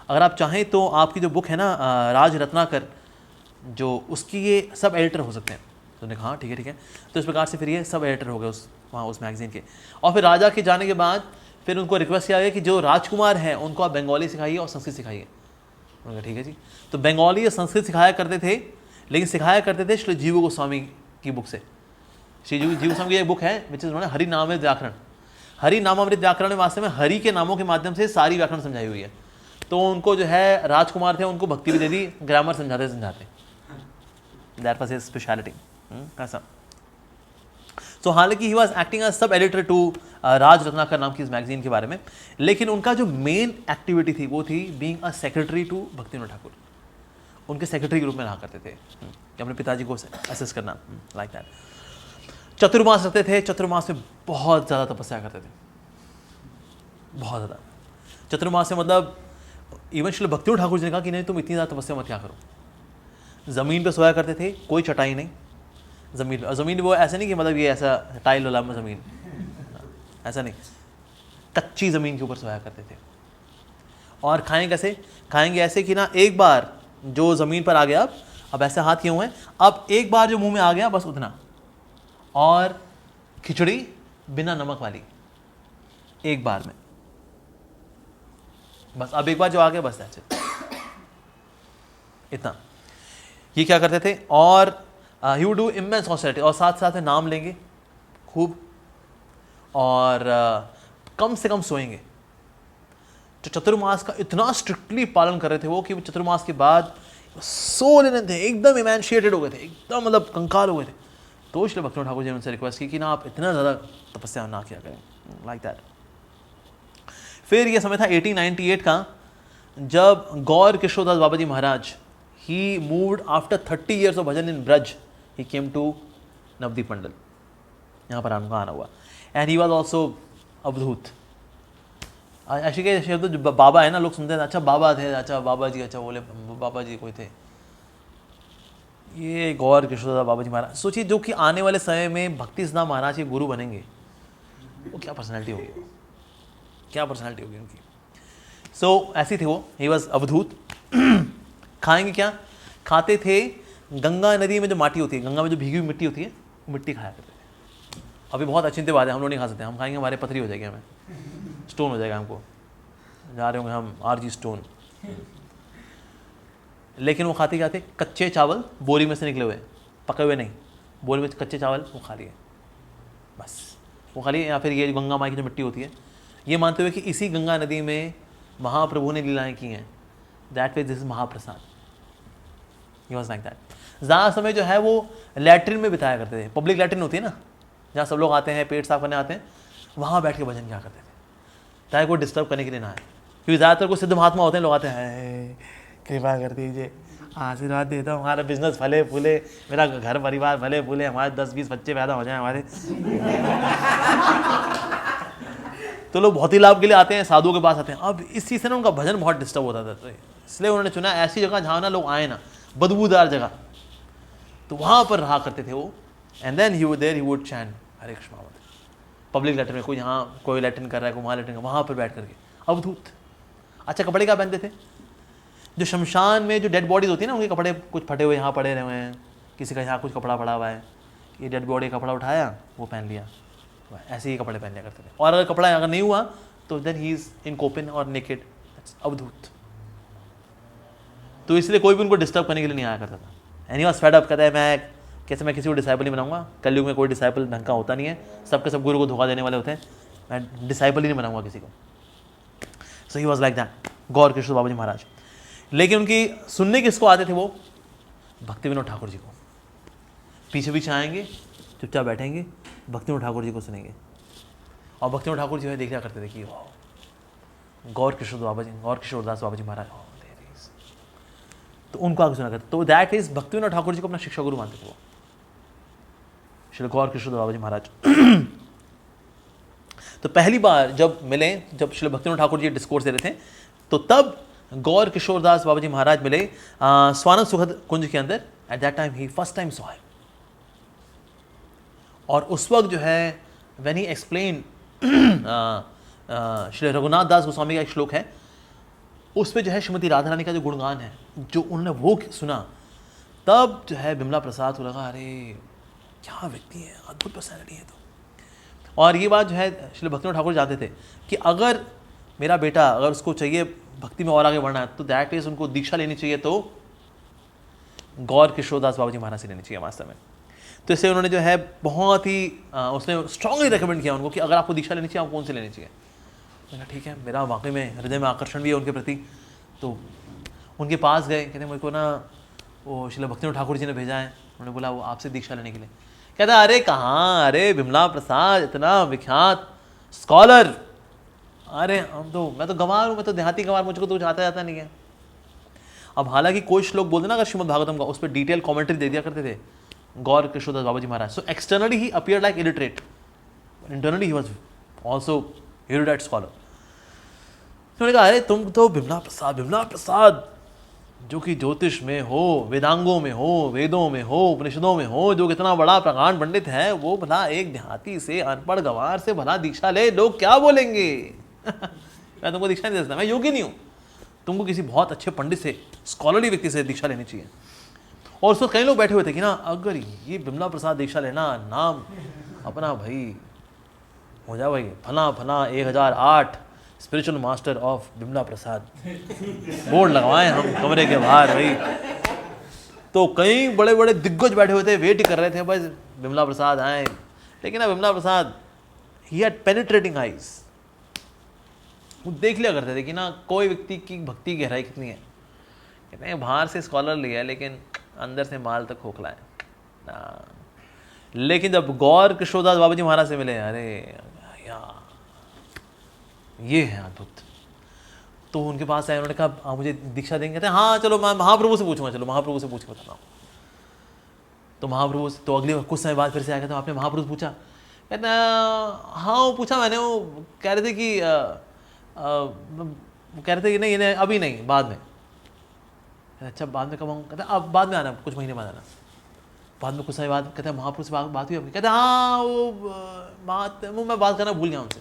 अगर आप चाहें तो आपकी जो बुक है ना राज रत्नाकर, जो उसकी ये सब एडिटर हो सकते हैं। तो उन्होंने कहा हाँ ठीक है। तो इस प्रकार से फिर ये सब एडिटर हो गए उस मैगजीन के। और फिर राजा के जाने के बाद फिर उनको रिक्वेस्ट किया गया कि जो राजकुमार हैं उनको आप बंगाली सिखाइए और संस्कृत सिखाइए। उन्होंने कहा ठीक है जी। तो बंगाली और संस्कृत सिखाया करते थे, लेकिन सिखाया करते थे श्री जीव गोस्वामी की बुक से। श्री जीव गोस्वामी की एक बुक है विच इज उन्होंने हरि नामामृत व्याकरण, हरि नामामृत व्याकरण में वास्तव में हरि के नामों के माध्यम से सारी व्याकरण समझाई हुई है। तो उनको जो है राजकुमार थे उनको भक्ति भी दे दी, ग्रामर समझाते दैट वाज हिज स्पेशलिटी ऐसा। सो हालांकि he was acting as sub editor to Raj Ratnakar नाम की इस मैगजीन के बारे में, लेकिन उनका जो मेन एक्टिविटी थी वो थी being a secretary to Bhaktinath Thakur. उनके सेक्रेटरी के रूप में रहा करते थे कि अपने पिताजी को असिस्ट करना लाइक दैट। चतुर्मास रखते थे, चतुर्मास में बहुत ज़्यादा तपस्या करते थे, बहुत ज़्यादा। चतुर्मास से मतलब इवन श्री भक्तिनाथ ठाकुर जी ने कहा कि नहीं तुम इतनी ज़्यादा तपस्या मत क्या करो। ज़मीन पे सोया करते थे, कोई चटाई नहीं, ज़मीन पे। और ज़मीन वो ऐसा नहीं कि मतलब ये ऐसा टाइल वाला ज़मीन, ऐसा नहीं, कच्ची ज़मीन के ऊपर सोया करते थे। और खाएंगे कैसे? खाएंगे ऐसे कि ना एक बार जो ज़मीन पर आ गया, अब ऐसे हाथ किए हुए हैं, अब एक बार जो मुंह में आ गया बस उतना, और खिचड़ी बिना नमक वाली एक बार में, बस अब एक बार जो आ गया बस दैट्स इट, इतना। ये क्या करते थे, और he would do immense austerity, और साथ साथ में नाम लेंगे खूब, और कम से कम सोएंगे। तो चतुर्मास का इतना स्ट्रिक्टली पालन कर रहे थे वो कि चतुर्मास के बाद सो लेने थे, एकदम इमेंशिएटेड हो गए थे, एकदम मतलब कंकाल हो गए थे। तो श्री भक्तिनाथ ठाकुर जी ने उनसे रिक्वेस्ट की कि ना आप इतना ज़्यादा तपस्या ना किया करें लाइक दैट। फिर ये समय था 1898 का, जब Gaur Kishoradas Baba ji Maharaj he moved after 30 years of bhajan in Braj, he came to Navadvip Mandal, यहाँ पर उनका आना हुआ। And he was also avadhut. ऐसे के शब्द जो बाबा है ना, लोग सुनते हैं अच्छा बाबा थे, अच्छा बाबा जी, अच्छा बोले बाबा जी कोई थे। ये गौर किशोरदास बाबा जी महाराज, सोचिए जो कि आने वाले समय में भक्ति सिद्धांत महाराज के गुरु बनेंगे, वो क्या पर्सनैलिटी होगी, क्या पर्सनैलिटी होगी उनकी। सो ऐसी थे वो, ही वॉज अवधूत। खाएंगे क्या? खाते थे गंगा नदी में जो माटी होती है, गंगा में जो भीगी हुई मिट्टी होती है, मिट्टी खाया करते थे। अभी बहुत अचिंत्य बात है, हम लोग नहीं खा सकते, हम खाएंगे हमारे पथरी हो जाएगी, हमें स्टोन हो जाएगा, हमको जा रहे होंगे हम RG स्टोन। लेकिन वो खाते क्या थे? कच्चे चावल बोरी में से निकले हुए, पके हुए नहीं, बोरी में कच्चे चावल वो खा लिए, बस वो खा लिए। या फिर ये गंगा माई की जो मिट्टी होती है, ये मानते हुए कि इसी गंगा नदी में महाप्रभु ने लीलाएं की हैं, दैट वे दिस इज महाप्रसाद। He was like that. ज़्यादा समय जो है वो लैट्रिन में बिताया करते थे। पब्लिक लैट्रिन होती है ना, जहाँ सब लोग आते हैं पेट साफ करने आते हैं, वहाँ बैठ के भजन किया करते थे, ताकि कोई डिस्टर्ब करने के लिए ना आए। क्योंकि ज़्यादातर कोई सिद्ध महात्मा होते हैं, लोग आते हैं कृपा कर दीजिए, आशीर्वाद देता हूँ, हमारा बिजनेस भले फूले, मेरा घर परिवार भले फूले, हमारे 10-20 बच्चे पैदा हो जाएं हमारे। तो लोग बहुत ही लाभ के लिए आते हैं, साधुओं के पास आते हैं। अब इस चीज़ से ना उनका भजन बहुत डिस्टर्ब होता था, तो इसलिए उन्होंने चुना ऐसी जगह जहाँ ना लोग आए ना, बदबूदार जगह, तो वहाँ पर रहा करते थे वो। And then he would chant Hare Krishna mahamantra public latrine में। कोई यहाँ कोई लैट्रिन कर रहा है, कोई वहाँ लैट्रिन, वहाँ पर बैठ करके अवधूत। अच्छा, कपड़े क्या पहनते थे? जो शमशान में जो डेड बॉडीज होती है ना, उनके कपड़े कुछ फटे हुए यहाँ पड़े रहे हैं, किसी का यहाँ कुछ कपड़ा पड़ा हुआ है, ये डेड बॉडी कपड़ा उठाया वो पहन लिया, ऐसे ही कपड़े पहन लिया करते थे। और अगर कपड़ा अगर नहीं हुआ तो देन ही इज इन कोपिन और नेकेड, अवधूत। तो इसलिए कोई भी उनको डिस्टर्ब करने के लिए नहीं आया करता था। And he was fed up, कहता है मैं किसी को डिसाइपल नहीं बनाऊंगा, कलयुग में कोई डिसाइपल ढंग का होता नहीं है, सबके सब गुरु को धोखा देने वाले होते हैं, मैं डिसाइपल ही नहीं बनाऊंगा किसी को। सो ही वाज लाइक दैट, गौर किशोर बाबा जी महाराज। लेकिन उनकी सुनने किसको आते थे? वो भक्ति विनोद ठाकुर जी को। पीछे पीछे आएंगे, चुपचाप बैठेंगे, भक्ति विनोद ठाकुर जी को सुनेंगे। और भक्ति विनोद ठाकुर जी है देखा करते थे कि गौर किशोर दास बाबा जी महाराज, तो उनको आगे सुना करते। तो दैट इज भक्ति विनोद ठाकुर जी को अपना शिक्षा गुरु मानते थे वो, श्री गौर किशोर बाबा जी महाराज। तो पहली बार जब मिले, जब श्री भक्ति विनोद ठाकुर जी डिस्कोर्स दे रहे थे, तो तब गौर किशोर दास बाबा जी महाराज मिले स्वानंद सुखद कुंज के अंदर। At that time he first time saw him. और उस वक्त जो है when he explain, Shri Raghunath Das Goswami का एक श्लोक है, उस पे जो है श्रीमती राधा रानी का जो गुणगान है, जो उन्होंने वो सुना, तब जो है बिमला प्रसाद को लगा अरे क्या व्यक्ति है, अद्भुत पर्सनैलिटी है। तो और ये बात जो है श्री भक्ति विनोद ठाकुर चाहते थे कि अगर मेरा बेटा, अगर उसको चाहिए भक्ति में और आगे बढ़ना है, तो दैट इज उनको दीक्षा लेनी चाहिए, तो गौर किशोर दास बाबा जी महाराज से लेनी चाहिए वास्तव में। तो इससे उन्होंने जो है बहुत ही उसने स्ट्रांगली रिकमेंड किया उनको कि अगर आपको दीक्षा लेनी चाहिए, आप कौन से लेनी चाहिए। मैंने ठीक है, मेरा वाकई में हृदय में आकर्षण भी है उनके प्रति। तो उनके पास गए, कहते मेरे को ना वो श्री भक्ति विनोद ठाकुर जी ने भेजा है, उन्होंने बोला वो आपसे दीक्षा लेने के लिए। कहता अरे कहाँ, अरे बिमला प्रसाद इतना विख्यात स्कॉलर, अरे मैं तो गंवार हूँ, मैं तो देहाती गंवार, मुझको तो कुछ आता जाता नहीं है। अब हालांकि कोई श्लोक बोल देना अगर श्रीमद् भागवतम का, उस पर डिटेल कमेंट्री दे दिया करते थे Gaur Kishor Das Baba ji Maharaj. So externally he appeared like illiterate, internally he was also erudite scholar. उन्होंने कहा अरे तुम तो बिमला प्रसाद जो कि ज्योतिष में हो, वेदांगों में हो, वेदों में हो, उपनिषदों में हो, जो कितना बड़ा प्रकांड पंडित है, वो भला एक देहाती से, अनपढ़ गंवार से भला दीक्षा ले, लोग क्या बोलेंगे। मैं तुमको दीक्षा नहीं दे सकता, मैं योगी नहीं हूँ, तुमको किसी बहुत अच्छे पंडित से, स्कॉलरली व्यक्ति से दीक्षा लेनी चाहिए। और उसको कई लोग बैठे हुए थे कि ना अगर ये बिमला प्रसाद दीक्षा लेना, नाम अपना भाई हो जाए भाई फला 1008 spiritual master of Bimala Prasad, board लगवाएं हम कमरे के बाहर भाई। तो कई बड़े बड़े दिग्गज बैठे हुए थे, वेट कर रहे थे बस बिमला प्रसाद आए। लेकिन ना बिमला प्रसाद ही हैड पेनिट्रेटिंग आइज, वो देख लिया करते थे कि ना कोई व्यक्ति की भक्ति गहराई कितनी है। कहते हैं बाहर से स्कॉलर लिया लेकिन अंदर से माल तक खोखला है ना। लेकिन जब गौर किशोर दास बाबा जी महाराज से मिले, अरे यार ये है अद्भुत। तो उनके पास आए, उन्होंने कहा मुझे दीक्षा देंगे। कहते हैं हाँ चलो मैं महाप्रभु से पूछूंगा, चलो महाप्रभु से पूछ के बताता हूँ। तो महाप्रभु से, तो अगले कुछ समय बाद फिर से आया, तो आपने महाप्रभु से पूछा? कहते हैं हाँ वो पूछा मैंने, वो कह रहे थे कि नहीं अभी नहीं, बाद में। अच्छा बाद में कब आऊँ? कहते अब बाद में आना, कुछ महीने बाद आना। बाद में कुछ समय बाद कहते हैं महाप्रभु से बात हुई अपनी? कहते हाँ वो मैं बात करना भूल गया उनसे।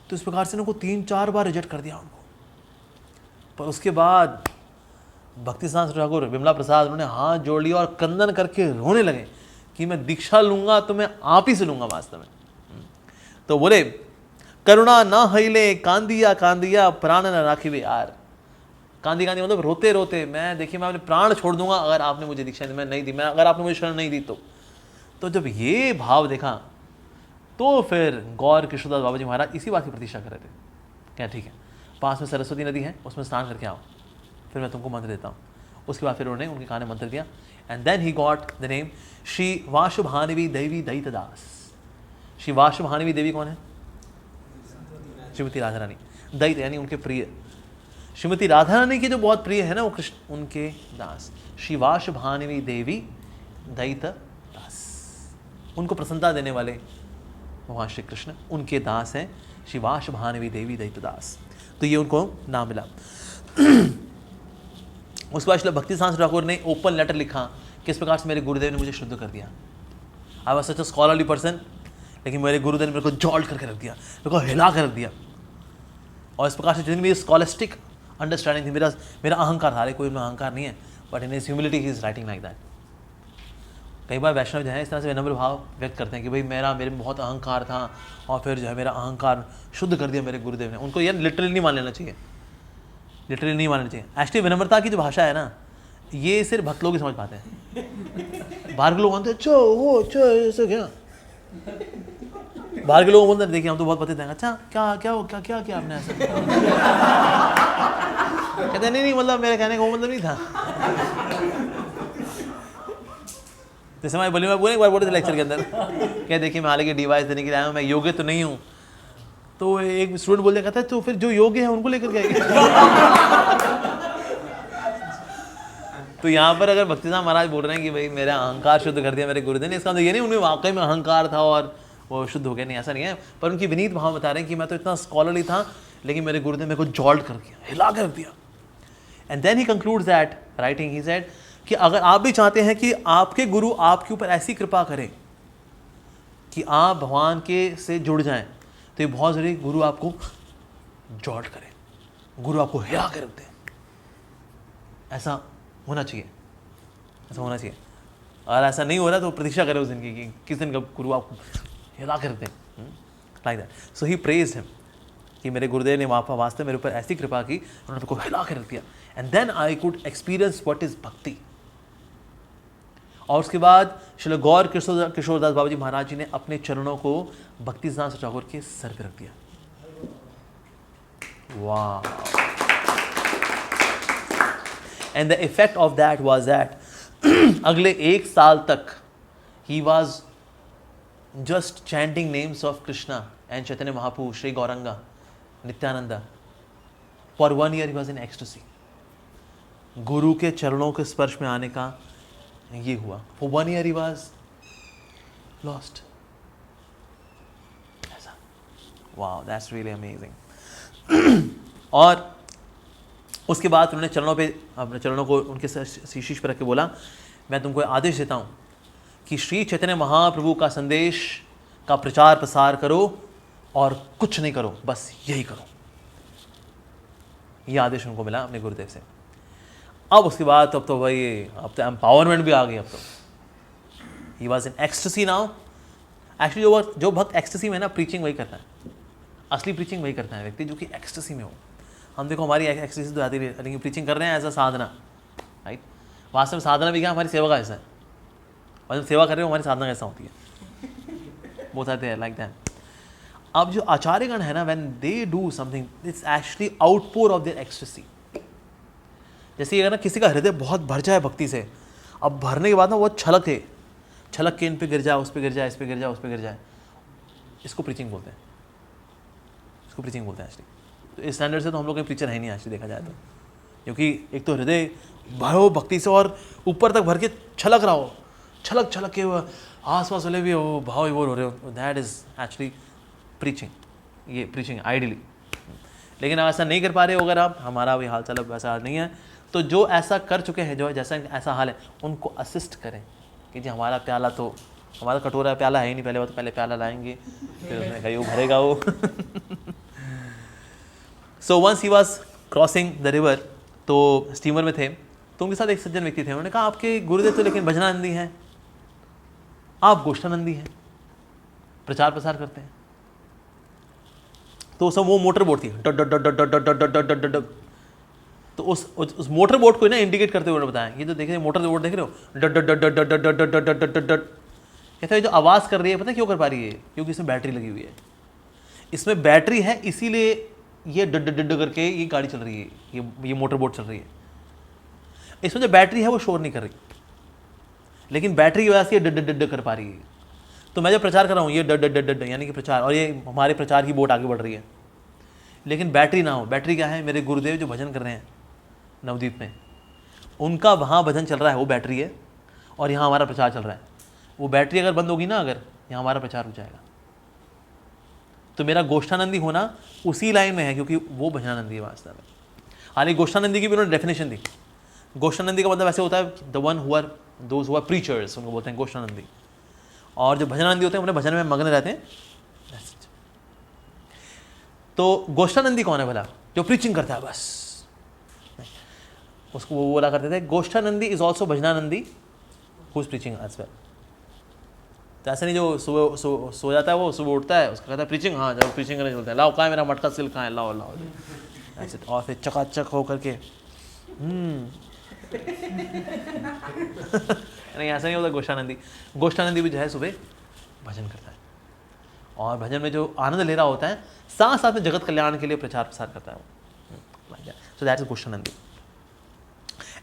तो इस प्रकार से उनको 3-4 बार रिजेक्ट कर दिया उनको। पर उसके बाद भक्ति सिद्धांत ठाकुर बिमला प्रसाद उन्होंने हाथ जोड़ लिया और क्रंदन करके रोने लगे कि मैं दीक्षा लूंगा तो मैं आप ही से लूंगा वास्तव में। तो बोले करुणा ना हिले कांदिया प्राण न राखी यार। कांदी मतलब रोते रोते, मैं देखिए मैं अपने प्राण छोड़ दूंगा अगर आपने मुझे दीक्षा नहीं दी, मैं अगर आपने मुझे शरण नहीं दी तो जब ये भाव देखा तो फिर गौर किशोर दास बाबा जी महाराज इसी बात की प्रतीक्षा कर रहे थे। क्या ठीक है, पास में सरस्वती नदी है, उसमें स्नान करके आओ, फिर मैं तुमको मंत्र देता हूँ। उसके बाद फिर उन्होंने उनके कान में मंत्र दिया, and then he got the name Shri Varshabhanavi Devi Dayitadas. Shri Varshabhanavi Devi कौन है? श्रीमती राधा रानी। दैत यानी उनके प्रिय, श्रीमती राधा रानी के जो बहुत प्रिय है ना वो कृष्ण उनके दास, श्री वाशुभानवी देवी दैतदास, उनको प्रसन्नता देने वाले भगवान श्री कृष्ण उनके दास हैं श्री वाशुभानवी देवी दैतदास। तो ये उनको नाम मिला। उसके बाद श्री भक्ति सिद्धांत ठाकुर ने ओपन लेटर लिखा किस प्रकार से मेरे गुरुदेव ने मुझे शुद्ध कर दिया। I was such a scholarly person, लेकिन मेरे गुरुदेव ने मेरे को जॉल्ट करके रख दिया, मेरे को हिला कर रख दिया। और इस प्रकार से जितनी मेरी स्कॉलस्टिक अंडरस्टैंडिंग थी, मेरा अहंकार था, कोई अहंकार नहीं है, but in his humility he is writing like that. कई बार वैष्णव जो है इस तरह से विनम्र भाव व्यक्त करते हैं कि भाई मेरे में बहुत अहंकार था और फिर जो है मेरा अहंकार शुद्ध कर दिया मेरे गुरुदेव ने। उनको यार लिटरली नहीं मान लेना चाहिए, लिटरली नहीं मानना चाहिए। एक्चुअली विनम्रता की जो भाषा है ना, ये सिर्फ भक्त लोग ही समझ पाते हैं। बाहर के लोग मानते हैं ऐसा क्या, बाहर के लोग बोलते हैं देखिए हम तो बहुत पते थे, अच्छा क्या क्या क्या क्या क्या आपने ऐसा कहते नहीं मतलब मेरे कहने का वो मतलब नहीं था। जैसे मैं बोली, मैं बोले एक बार बोले थे लेक्चर के अंदर, क्या देखिए मैं हालांकि डिवाइस देने के लिए आया हूँ, मैं योग्य तो नहीं हूँ। तो एक स्टूडेंट बोल दिया, कहता है तो फिर जो योग्य है उनको लेकर के तो यहाँ पर अगर भक्ति साहब महाराज बोल रहे हैं कि भाई मेरा अहंकार शुद्ध कर दिया मेरे गुरुदेव ने, इसका मतलब ये नहीं उन्हें वाकई में अहंकार था और वो शुद्ध हो गया, नहीं ऐसा नहीं है। पर उनकी विनीत भाव बता रहे हैं कि मैं तो इतना स्कॉलरली था लेकिन मेरे गुरुदेव मेरे को जॉल्ट कर दिया, हिला कर दिया। And then he concludes that writing, he said कि अगर आप भी चाहते हैं कि आपके गुरु आपके ऊपर ऐसी कृपा करें कि आप भगवान के से जुड़ जाएं, तो ये बहुत जरूरी गुरु आपको जॉल्ट करे, गुरु आपको हिला कर दे। ऐसा होना चाहिए, ऐसा होना चाहिए। और ऐसा नहीं हो रहा तो प्रतीक्षा करें उस दिन की कि किस दिन गुरु आपको हिला कर दे, like that. So he praised him कि मेरे गुरुदेव ने वास्तव मेरे ऊपर ऐसी कृपा की, उन्होंने मेरे को हिला कर दिया। And then I could experience what is bhakti. और उसके बाद श्री गौर किशोरदास बाबा जी महाराज जी ने अपने चरणों को भक्ति सिद्धांत ठाकुर के सर पे रख दिया। वाह! And the effect of that was that अगले 1 साल तक he was just chanting names of Krishna and Chaitanya Mahaprabhu, Shri Gauranga, Nityananda. For 1 year he was in ecstasy. गुरु के चरणों के स्पर्श में आने का ये हुआ। For 1 year he was lost. ऐसा, वाओ, दैट्स रियली अमेजिंग। और उसके बाद उन्होंने चरणों पे अपने चरणों को उनके शीश पर रख के बोला, मैं तुमको आदेश देता हूँ कि श्री चैतन्य महाप्रभु का संदेश का प्रचार प्रसार करो और कुछ नहीं करो, बस यही करो। ये आदेश उनको मिला अपने गुरुदेव से। अब उसके बाद अब तो भाई अब तो एम्पावरमेंट भी आ गई। अब तो he was in ecstasy now. Actually जो भक्त एक्सटेसी में है ना, प्रीचिंग वही करता है, असली प्रीचिंग वही करता है व्यक्ति जो कि एक्सटेसी में हो। हम देखो हमारी एक्सटेसी तो आती है, लेकिन प्रीचिंग कर रहे हैं एज अ साधना, राइट। वास्तव में साधना भी क्या, हमारी सेवा का हिस्सा है। और जब सेवा कर रहे हो हमारी साधना कैसा होती है, वो आते हैं लाइक दैट। अब जो आचार्यगण है ना, when they do something, it's actually outpour of their ecstasy. जैसे अगर ना किसी का हृदय बहुत भर जाए भक्ति से, अब भरने के बाद ना वो छलक के इन पे गिर जाए, उस पे गिर जाए, इस पे गिर जाए, उस पे गिर जाए, इसको प्रीचिंग बोलते हैं, इसको प्रीचिंग बोलते हैं एक्चुअली। तो इस स्टैंडर्ड से तो हम लोग के प्रीचर है नहीं एक्चुअली देखा जाए तो, क्योंकि एक तो हृदय भरो भक्ति से और ऊपर तक भर के छलक रहा हो, छलक के आस पास वाले भी हो भाव विभोर हो रहे हो, दैट इज एक्चुअली प्रीचिंग। ये प्रीचिंग आइडियली। लेकिन आप ऐसा नहीं कर पा रहे हो, अगर आप, हमारा भी हाल चाल अब वैसा हाल नहीं है, तो जो ऐसा कर चुके हैं, जो जैसा ऐसा हाल है, उनको असिस्ट करें कि जी हमारा प्याला तो, हमारा कटोरा प्याला है ही नहीं, पहले प्याला लाएंगे, फिर उसमें कहीं वो भरेगा वो। So once he was crossing the river, तो स्टीमर में थे, तो उनके साथ एक सज्जन व्यक्ति थे। उन्होंने कहा आपके गुरुदेव तो लेकिन भजनानंदी हैं, आप गोष्ठानंदी हैं, प्रचार प्रसार करते हैं। तो सब वो मोटर बोट थी, डट डट डट डट डट डट डट डट डट। तो उस मोटर बोट को ना इंडिकेट करते हुए उन्होंने बताया, ये तो देख रहे हो मोटर बोट देख रहे हो, डट डट डट डट डट डट डट डट डट डट। कहते हैं जो आवाज़ कर रही है, पता है क्यों कर पा रही है? क्योंकि इसमें बैटरी लगी हुई है। इसमें बैटरी है, इसीलिए ये डड डड डड करके ये गाड़ी चल रही है, ये मोटर बोट चल रही है। इसमें जो बैटरी है वो शोर नहीं कर रही, लेकिन बैटरी की वजह से ये डड डड कर पा रही है। तो मैं जो प्रचार कर रहा हूँ ये डड डड डड यानी कि प्रचार, और ये हमारे प्रचार की बोट आगे बढ़ रही है, लेकिन बैटरी ना हो। बैटरी क्या है? मेरे गुरुदेव जो भजन कर रहे हैं नवदीप में, उनका वहाँ भजन चल रहा है, वो बैटरी है, और यहाँ हमारा प्रचार चल रहा है। वो बैटरी अगर बंद होगी ना, अगर यहाँ हमारा प्रचार हो जाएगा। तो मेरा गोष्ठानंदी होना उसी लाइन में है, क्योंकि वो भजनानंदी है वास्तव में। हालांकि गोष्ठानंदी की भी उन्होंने डेफिनेशन दी। गोष्ठानंदी का मतलब ऐसे होता है the one who are those who are preachers, उनको बोलते हैं गोष्ठानंदी। और जो भजनानंदी होते हैं उन्हें भजन में मग्न रहते हैं। तो गोष्ठानंदी कौन है भला? जो प्रीचिंग करता है बस, उसको वो बोला करते थे goshthanandi is also bhajanandi who is preaching as well. तो ऐसा नहीं जो सुबह सो जाता है, वो सुबह उठता है, उसका कहता है प्रीचिंग, हाँ जब प्रीचिंग करने चलते हैं, लाओ कहाँ है मेरा मटका सिल, कहाँ है, लाओ लाओ ऐसे, और फिर चकाचक हो करके नहीं, ऐसा नहीं होता गोष्ठानंदी। गोष्ठानंदी भी जो है सुबह भजन करता है, और भजन में जो आनंद ले रहा होता है, साथ साथ में जगत कल्याण के लिए प्रचार प्रसार करता है वो। So that is goshthanandi.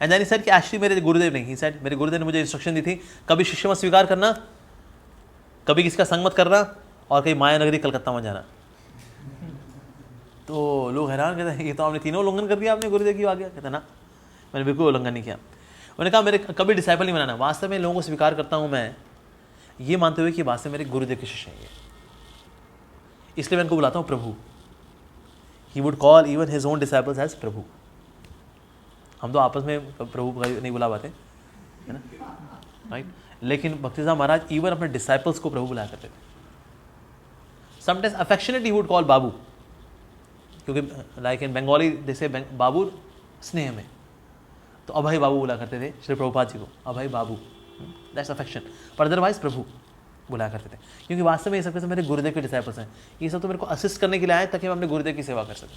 And then he said कि एक्चुअली मेरे गुरुदेव नहीं, ही सेड मेरे गुरुदेव ने मुझे इंस्ट्रक्शन दी थी, कभी शिष्य मत स्वीकार करना, कभी किसी का संग मत करना, और कहीं माया नगरी कलकत्ता मत जाना। तो लोग हैरान कहते हैं ये तो आपने तीनों उल्लंघन कर दिया आपने गुरुदेव की आज्ञा। कहते ना, मैंने बिल्कुल उल्लंघन नहीं किया। उन्होंने कहा मेरे कभी डिसाइपल नहीं बनाना, वास्तव में लोगों को स्वीकार करता हूँ मैं ये मानते हुए कि वास्तव में मेरे गुरुदेव के शिष्य हैं, इसलिए मैं इनको बुलाता हूँ प्रभु। He would call even his own disciples as prabhu. हम तो आपस में प्रभु नहीं बुला पाते, है ना, राइट? लेकिन भक्तिसिद्धांत महाराज इवन अपने डिसाइपल्स को प्रभु बुलाया करते थे। समटाइम्स अफेक्शनेटली वुड कॉल बाबू, क्योंकि लाइक इन बंगाली जैसे बाबू स्नेह में, तो अभय बाबू बोला करते थे श्री प्रभुपाद जी को, अभय बाबू, दैट्स अफेक्शन। पर अदरवाइज प्रभु बुलाया करते थे, क्योंकि वास्तव में ये सब मेरे गुरुदेव के डिसाइपल्स हैं। ये सब तो मेरे को असिस्ट करने के लिए आए ताकि मैं अपने गुरुदेव की सेवा कर सकूं,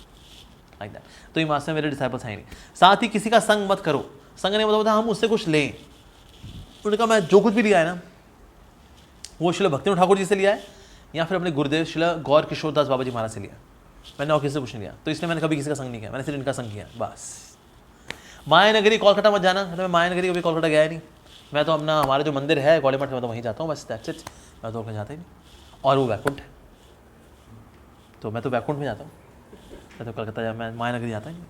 लाइक दैट। तो ये वास्तव में मेरे डिसाइपल्स हैं नहीं। साथ ही किसी का संग मत करो। संग ने मतलब हम उससे कुछ लें। उन्होंने कहा मैं जो कुछ भी लिया है ना, वो श्रील भक्तिनाथ ठाकुर जी से लिया है, या फिर अपने गुरुदेव श्रील गौर किशोरदास बाबा जी महाराज से लिया। मैंने और किसी से कुछ नहीं लिया, तो इसलिए मैंने कभी किसी का संग नहीं किया, मैंने सिर्फ इनका संग किया बस। माया नगरी कोलकाता मत जाना, मैं माया नगरी कभी कोलकाता गया नहीं। मैं तो अपना हमारा जो मंदिर है गौड़ी मठ में, मैं तो वहीं जाता हूँ बस, दैट्स इट। मैं तो कहीं जाता ही नहीं। और वो वैकुंठ है, तो मैं तो वैकुंठ में जाता हूँ, मैं तो कलकत्ता मैं माया नगरी जाता ही नहीं।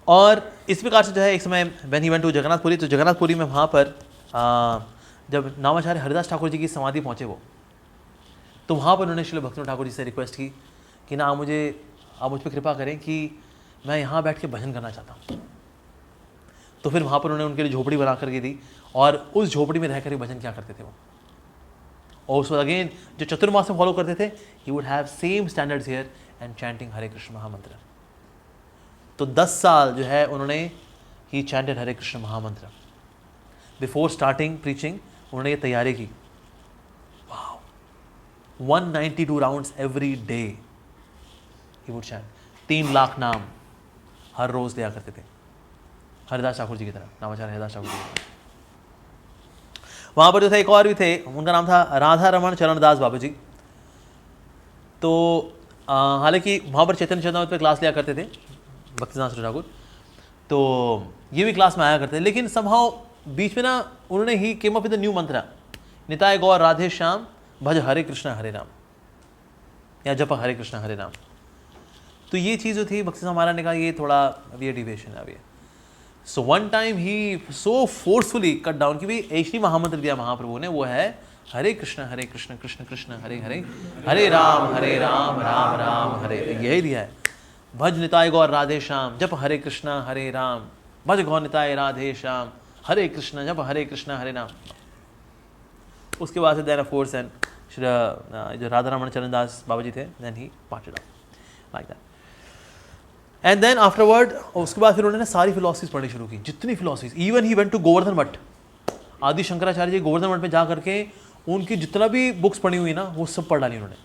और इस प्रकार से जो है एक समय when he went to Jagannathpuri, तो जगन्नाथपुरी में वहाँ पर जब नामाचार्य हरिदास ठाकुर जी की समाधि पहुँचे वो, तो वहाँ पर उन्होंने श्री भक्तिनाथ ठाकुर जी से रिक्वेस्ट की कि ना आप मुझ पर कृपा करें कि मैं यहाँ बैठ के भजन करना चाहता हूँ। तो फिर वहाँ पर उन्होंने उनके लिए झोपड़ी बना करके दी, और उस झोपड़ी में रह कर भजन क्या करते थे वो। और उसको अगेन जो चतुर्मास में फॉलो करते थे, he would have same standards here and chanting Hare Krishna mahamantra. तो 10 साल जो है उन्होंने ही चैंटेड हरे कृष्ण महामंत्र। बिफोर स्टार्टिंग प्रीचिंग उन्होंने ये तैयारी की। Wow, 192 rounds every day he would chant. 3 lakh नाम हर रोज दिया करते थे, हरिदास ठाकुर जी की तरह, नामाचार्य हरिदास ठाकुर जी की तरह। वहाँ पर जो थे एक और भी थे, उनका नाम था राधा रमन चरणदास बाबू जी। तो हालांकि वहाँ पर चैतन्य चेतनामृत पे क्लास लिया करते थे भक्तिसिद्धांत सरस्वती ठाकुर, तो ये भी क्लास में आया करते थे। लेकिन समहाउ बीच में ना उन्होंने ही केम अप विद न्यू मंत्र, निताय गौर राधे श्याम भज हरे कृष्ण हरे राम, या जप हरे कृष्ण हरे राम। तो ये चीज़ जो थी भक्तिसिद्धांत महाराज ने कहा ये थोड़ा अभी डिविएशन है अभी। सो वन टाइम ही सो फोर्सफुली कट डाउन कि भाई एक ही महामंत्र दिया महाप्रभु ने, वो है हरे कृष्ण कृष्ण कृष्ण हरे हरे, हरे राम राम राम हरे। यही दिया है, भज निताय गौर राधे श्याम जप हरे कृष्ण हरे राम, भज गौर निताय राधे श्याम हरे कृष्ण जप हरे कृष्ण हरे राम। उसके बाद से then of course and Shri जो राधा रमन चरणदास बाबा जी थे, then he parted out like that. And then afterward उसके बाद फिर उन्होंने सारी फिलोसफीज पढ़नी शुरू की, जितनी philosophies. Even he went to Govardhan मठ, आदि शंकराचार्य जी गोवर्धन मठ में जा करके उनकी जितना भी बुक्स पढ़ी हुई ना वो सब पढ़ डाली उन्होंने।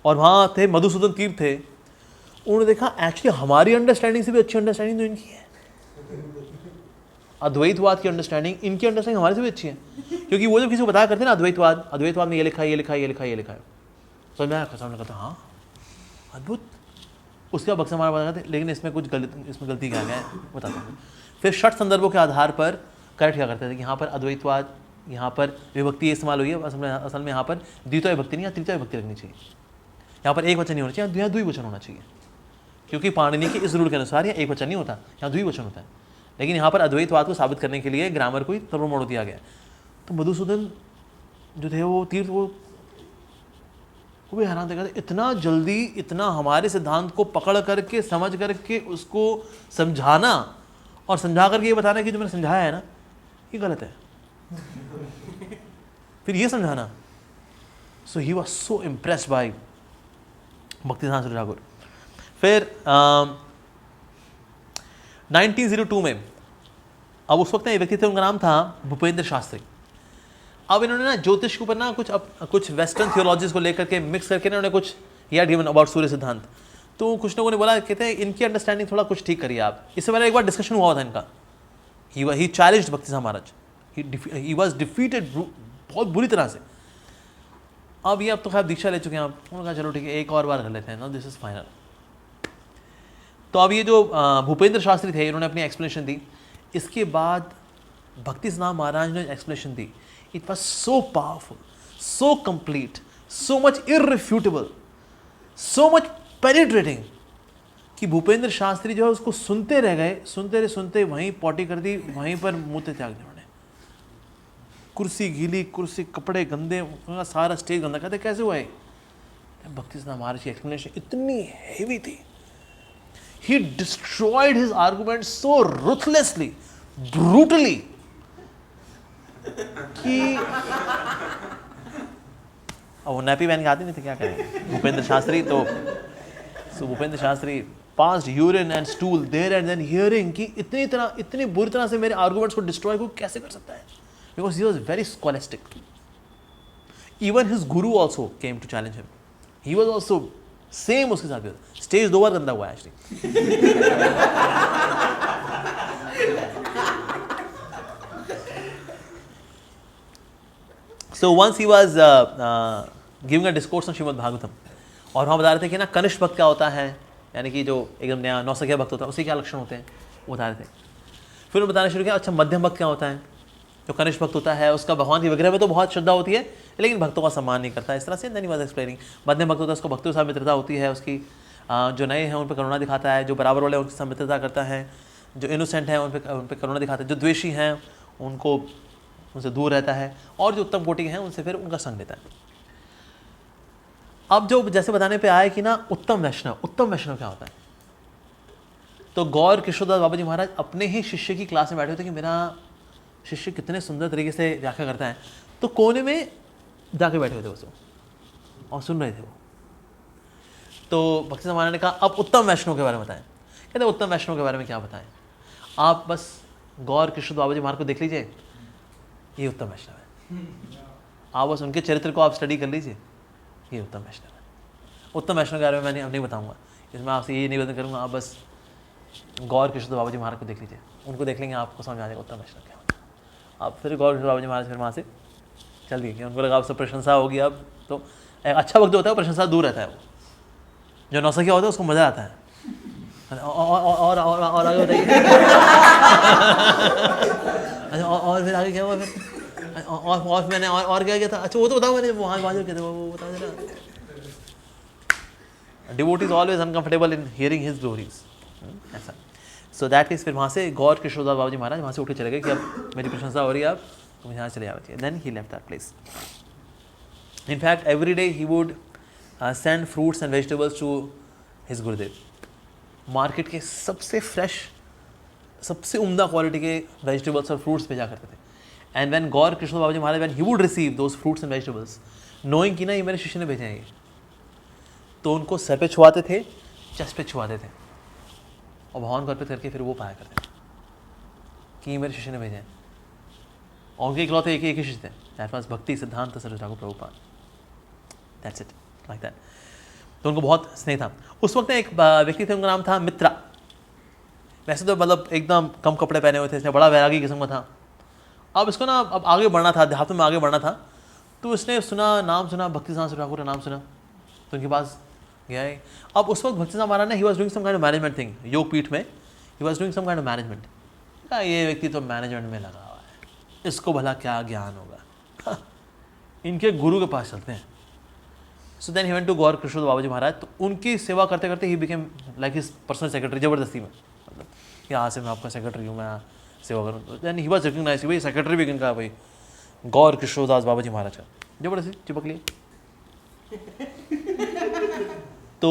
और वहाँ थे मधुसूदन तीर्थ थे, उन्होंने देखा एक्चुअली हमारी अंडरस्टैंडिंग से भी अच्छी अंडरस्टैंडिंग तो इनकी है। अद्वैतवाद की अंडरस्टैंडिंग, इनकी अंडरस्टैंडिंग हमारे से भी अच्छी है। क्योंकि वो जब किसी को बताया करते ना अद्वैतवाद में ये लिखा है, ये लिखा है, ये लिखा है, ये लिखा है, ये लिखा है, तो मैं सामने कहता हाँ अद्भुत, उसके बाद भक्ति समाज बताते लेकिन इसमें गलती क्या है बताता हूँ। फिर षट संदर्भों के आधार पर करेक्ट क्या करते थे कि यहाँ पर अद्वैतवाद, यहाँ पर विभक्ति इस्तेमाल हुई है, असल में यहाँ पर द्वितीय विभक्ति नहीं या तृतीय विभक्ति रखनी चाहिए। यहाँ पर एक वचन नहीं होना चाहिए, यहाँ द्विवचन होना चाहिए, क्योंकि पाणिनि के इस रूल के अनुसार यहाँ एक वचन नहीं होता, यहाँ द्विवचन होता है। लेकिन यहाँ पर अद्वैतवाद को साबित करने के लिए ग्रामर को ही सर्वमोड़ दिया गया। तो मधुसूदन जो थे वो तीर्थ वो भी हैरान देखा था, इतना जल्दी इतना हमारे सिद्धांत को पकड़ करके समझ करके उसको समझाना और समझा करके ये बताना कि जो मैंने समझाया है ना ये गलत है, फिर ये समझाना। So he was so impressed by Bhakti Siddhanta Saraswati Thakur. फिर 1902 में, अब उस वक्त ये व्यक्ति थे, उनका नाम था भूपेंद्र शास्त्री। अब इन्होंने ना ज्योतिष के ऊपर ना कुछ वेस्टर्न थियोलॉजीज को लेकर के मिक्स करके इन्होंने कुछ या गिवन अबाउट सूर्य सिद्धांत। तो कुछ लोगों ने बोला, कहते हैं इनकी अंडरस्टैंडिंग थोड़ा कुछ ठीक करिए आप। इससे पहले एक बार डिस्कशन हुआ था इनका, ही चैलेंज्ड भक्ति साहब महाराज, ही वाज डिफीटेड बहुत बुरी तरह से। अब ये तो खैर दीक्षा ले चुके हैं आप, उन्होंने कहा चलो ठीक है एक और बार कर लेते हैं ना, दिस इज फाइनल। तो अब ये जो भूपेंद्र शास्त्री थे इन्होंने अपनी एक्सप्लेनेशन दी। इसके बाद भक्ति सिद्धांत महाराज ने एक्सप्लेनेशन दी, it was so powerful, so complete, so much irrefutable, so much penetrating कि भूपेंद्र शास्त्री जो है उसको सुनते रह गए, सुनते वहीं पॉटी कर दी, वहीं पर मूत्र त्याग दिया उन्होंने। कुर्सी गीली, कुर्सी कपड़े गंदे, सारा स्टेज गंदा। कहते कैसे हुआ है? भक्ति सिद्धांत महाराज की एक्सप्लेनेशन इतनी हेवी थी, he destroyed his argument so ruthlessly, brutally कि अब वो नैपी पहन के आते नहीं थे, क्या करें भूपेंद्र शास्त्री। तो Bhupendra Shastri passed urine and stool there and then hearing कि इतनी बुरी तरह से मेरे आर्गुमेंट्स को डिस्ट्रॉय को कैसे कर सकता है, because he was very scholastic. Even his guru also came to challenge him. He was also same उसके साथ भी होता। स्टेज 2 बार गंदा हुआ है actually. So once he was giving a discourse on Shrimad Bhagavatam, और वहाँ बता रहे थे कि ना कनिष्ठ भक्त क्या होता है, यानी कि जो एकदम नया नौसखिया भक्त होता है उसके क्या लक्षण होते हैं वो बता रहे थे। फिर उन्होंने बताना शुरू किया, अच्छा मध्यम भक्त क्या होता है। जो कनिष्ठ भक्त होता है उसका भगवान की विग्रह में तो बहुत श्रद्धा होती है लेकिन भक्तों का सम्मान नहीं करता, इस तरह से। नहीं वाज एक्सप्लेनिंग मध्यम भक्त होता है उसको भक्तों के साथ मित्रता होती है, उसकी जो नए हैं उन पर करुणा दिखाता है, जो बराबर वाले हैं उनके साथ मित्रता करता है, जो इनोसेंट हैं उन पर करुणा दिखाता है, जो द्वेषी हैं उनको उनसे दूर रहता है, और जो उत्तम कोटि के हैं उनसे फिर उनका संग लेता है। अब जो जैसे बताने पे आया कि ना उत्तम वैष्णव क्या होता है, तो गौर किशोरदास बाबा जी महाराज अपने ही शिष्य की क्लास में बैठे होते कि मेरा शिष्य कितने सुंदर तरीके से व्याख्या करता है, तो कोने में जाके बैठे हुए थे उसको और सुन रहे थे वो। तो भक्ति सिद्धांत महाराज ने कहा अब उत्तम वैष्णव के बारे में बताएं। कहते उत्तम वैष्णव के बारे में क्या बताएं, आप बस गौर किशोर बाबा जी महाराज को देख लीजिए, ये उत्तम वैष्णव है। आप बस उनके चरित्र को आप स्टडी कर लीजिए, ये उत्तम वैष्णव है। उत्तम वैष्णव के बारे में मैं नहीं बताऊंगा, इसमें आपसे ये निवेदन करूंगा, आप बस गौर किशोर बाबा जी महाराज को देख लीजिए, उनको देख लेंगे आपको समझ आ जाएगा उत्तम वैष्णव क्या होता है। आप फिर गौर किशोर बाबा जी महाराज फिर वहाँ से चल दिए, उनको लगा आपसे प्रशंसा होगी। अब तो एक अच्छा वक्त होता है प्रशंसा दूर रहता है, वो जो नौसखिया होता है उसको मज़ा आता है। और आगे बताइए। अच्छा और फिर आगे क्या हुआ फिर, और मैंने और क्या किया था, अच्छा वो तो बताओ, मैंने वहाँ जो किया था वो बता देना। Devotee is always uncomfortable in hearing his glories, ऐसा। सो दैट इज फिर वहाँ से गौर किशोरदास बाबा जी महाराज वहाँ से उठ के चले गए कि अब मेरी प्रशंसा हो रही है, आप तो यहाँ चले जाओ। Then he left that place. In fact every day he would send fruits and vegetables to his Gurudev. Market के सबसे फ्रेश, सबसे उम्दा क्वालिटी के वेजिटेबल्स और फ्रूट्स भेजा करते थे। And when Gaur Kishore Baba ji Maharaj when he would receive those fruits and vegetables, knowing कि ना ये मेरे शिष्य ने भेजे हैं, ये तो उनको सर पे छुआते थे, चेस्ट पे छुआते थे और भगवान को अर्पित करके फिर वो पाया करते थे कि ये मेरे शिष्य ने भेजे हैं। और उनके इकलौते एक ही शिष्य थे, दैट वाज भक्ति Siddhanta Saraswati Thakur Prabhupada. That's it, like that. तो उनको बहुत स्नेह था। उस वक्त एक व्यक्ति थे, उनका नाम था मित्रा। वैसे तो मतलब एकदम कम कपड़े पहने हुए थे, इसने बड़ा वैरागी किस्म का था। अब इसको ना अब आगे बढ़ना था, अध्यात्म में आगे बढ़ना था, तो इसने सुना, नाम सुना, भक्ति सिद्धांत ठाकुर का नाम सुना, तो उनके पास गया है। अब उस वक्त भक्ति सिद्धांत महाराज ने he was doing some kind of management thing, Yoga Peeth में ही was doing some kind of management. ये व्यक्ति तो मैनेजमेंट में लगा हुआ है, इसको भला क्या ज्ञान होगा, इनके गुरु के पास चलते हैं। So then he went to Gaur Krishna Baba ji Maharaj. तो उनकी सेवा करते करते he became like his personal secretary, ज़बरदस्ती में, मतलब यहाँ से मैं आपका सेक्रेटरी हूँ, मैं सेवा करूँ। देन ही वॉज रिकग्नाइज, भाई सेक्रेटरी भी किनका, भाई गौर कृष्णदास बाबा जी महाराज का, ज़बरदस्ती चिपक लिए। तो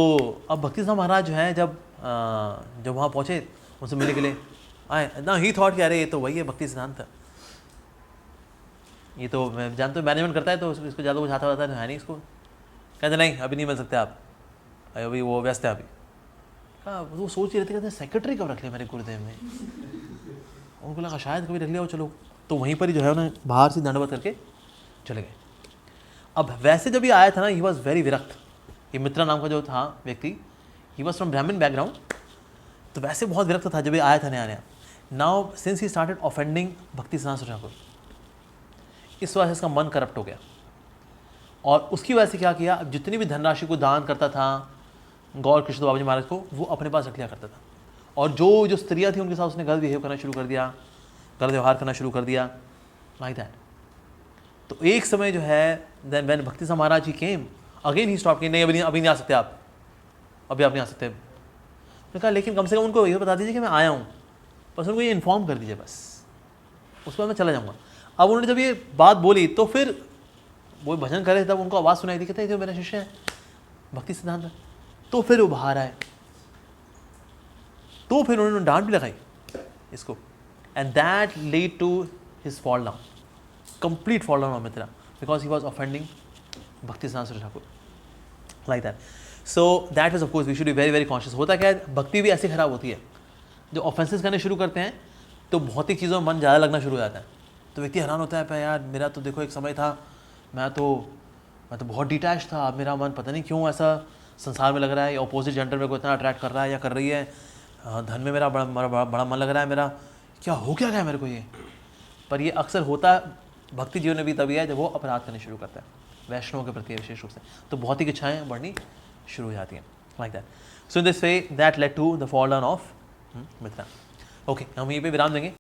अब भक्ति सिद्धांत महाराज जो है जब वहाँ पहुँचे उनसे मिलने के लिए आए ना, ही थॉट कि अरे ये तो वही है भक्ति सिद्धांत, ये तो मैं जानता हूँ मैनेजमेंट करता है तो इसको ज़्यादा कुछ आता है नहीं इसको। कहते नहीं अभी नहीं मिल सकते आप, अभी वो व्यस्त है अभी। कहा वो सोच ही रहते, कहते सेक्रेटरी कब रख लिया मेरे गुरुदेव में, उनको लगा शायद कभी रख लिया हो, चलो। तो वहीं पर ही जो है उन्हें बाहर से दंडवत करके चले गए। अब वैसे जब ये आया था ना, ही वॉज वेरी विरक्त। ये मित्रा नाम का जो था व्यक्ति, ही वॉज फ्रॉम ब्राह्मण बैकग्राउंड, तो वैसे बहुत विरक्त था जब ये आया था नया नया। Now since he started offending Bhakti Siddhanta Thakur, इस वजह से इसका मन करप्ट हो गया। और उसकी वजह से क्या किया, अब जितनी भी धनराशि को दान करता था गौर कृष्ण बाबा जी महाराज को, वो अपने पास रख लिया करता था। और जो स्त्रियाँ थी उनके साथ उसने गलत बिहेव करना शुरू कर दिया, गलत व्यवहार करना शुरू कर दिया, लाइक दैट। तो एक समय जो है देन व्हेन भक्ति सिद्धांत महाराज जी केम अगेन, ही स्टॉप कि नहीं अभी नहीं आ सकते आप, अभी आप नहीं आ सकते। मैंने कहा लेकिन कम से कम उनको ये बता दीजिए कि मैं आया हूँ, बस उनको ये इन्फॉर्म कर दीजिए बस, उसके बाद मैं चला जाऊँगा। अब उन्होंने जब ये बात बोली तो फिर वो भजन कर रहे थे, तब उनको आवाज़ सुनाई दी, कहते जो मेरा शिष्य है भक्ति सिद्धांत, तो फिर वो बाहर आए, तो फिर उन्होंने डांट भी लगाई इसको, and that lead to his fall down, complete fall down of Mitra, because he was offending Bhakti Siddhanta Thakur, like that. So that is of course we should be very very conscious. होता क्या है, भक्ति भी ऐसी खराब होती है, जो ऑफेंसेस करने शुरू करते हैं तो भौतिक चीज़ों में मन ज़्यादा लगना शुरू हो जाता है, तो व्यक्ति हैरान होता है, पे यार मेरा तो देखो एक समय था मैं तो बहुत डिटैच था, अब मेरा मन पता नहीं क्यों ऐसा संसार में लग रहा है, या अपोजिट जेंडर में को इतना अट्रैक्ट कर रहा है या कर रही है, धन में मेरा बड़ा मन लग रहा है, मेरा क्या हो क्या गया मेरे को ये। पर ये अक्सर होता भक्ति जीवन में भी तभी है जब वो अपराध करने शुरू करता है वैष्णव के प्रति विशेष रूप से, तो भौतिक इच्छाएँ बढ़नी शुरू हो जाती हैं, like that. So in this way that led to the fall down of Mitra. Okay, हम यहीं पे विराम देंगे।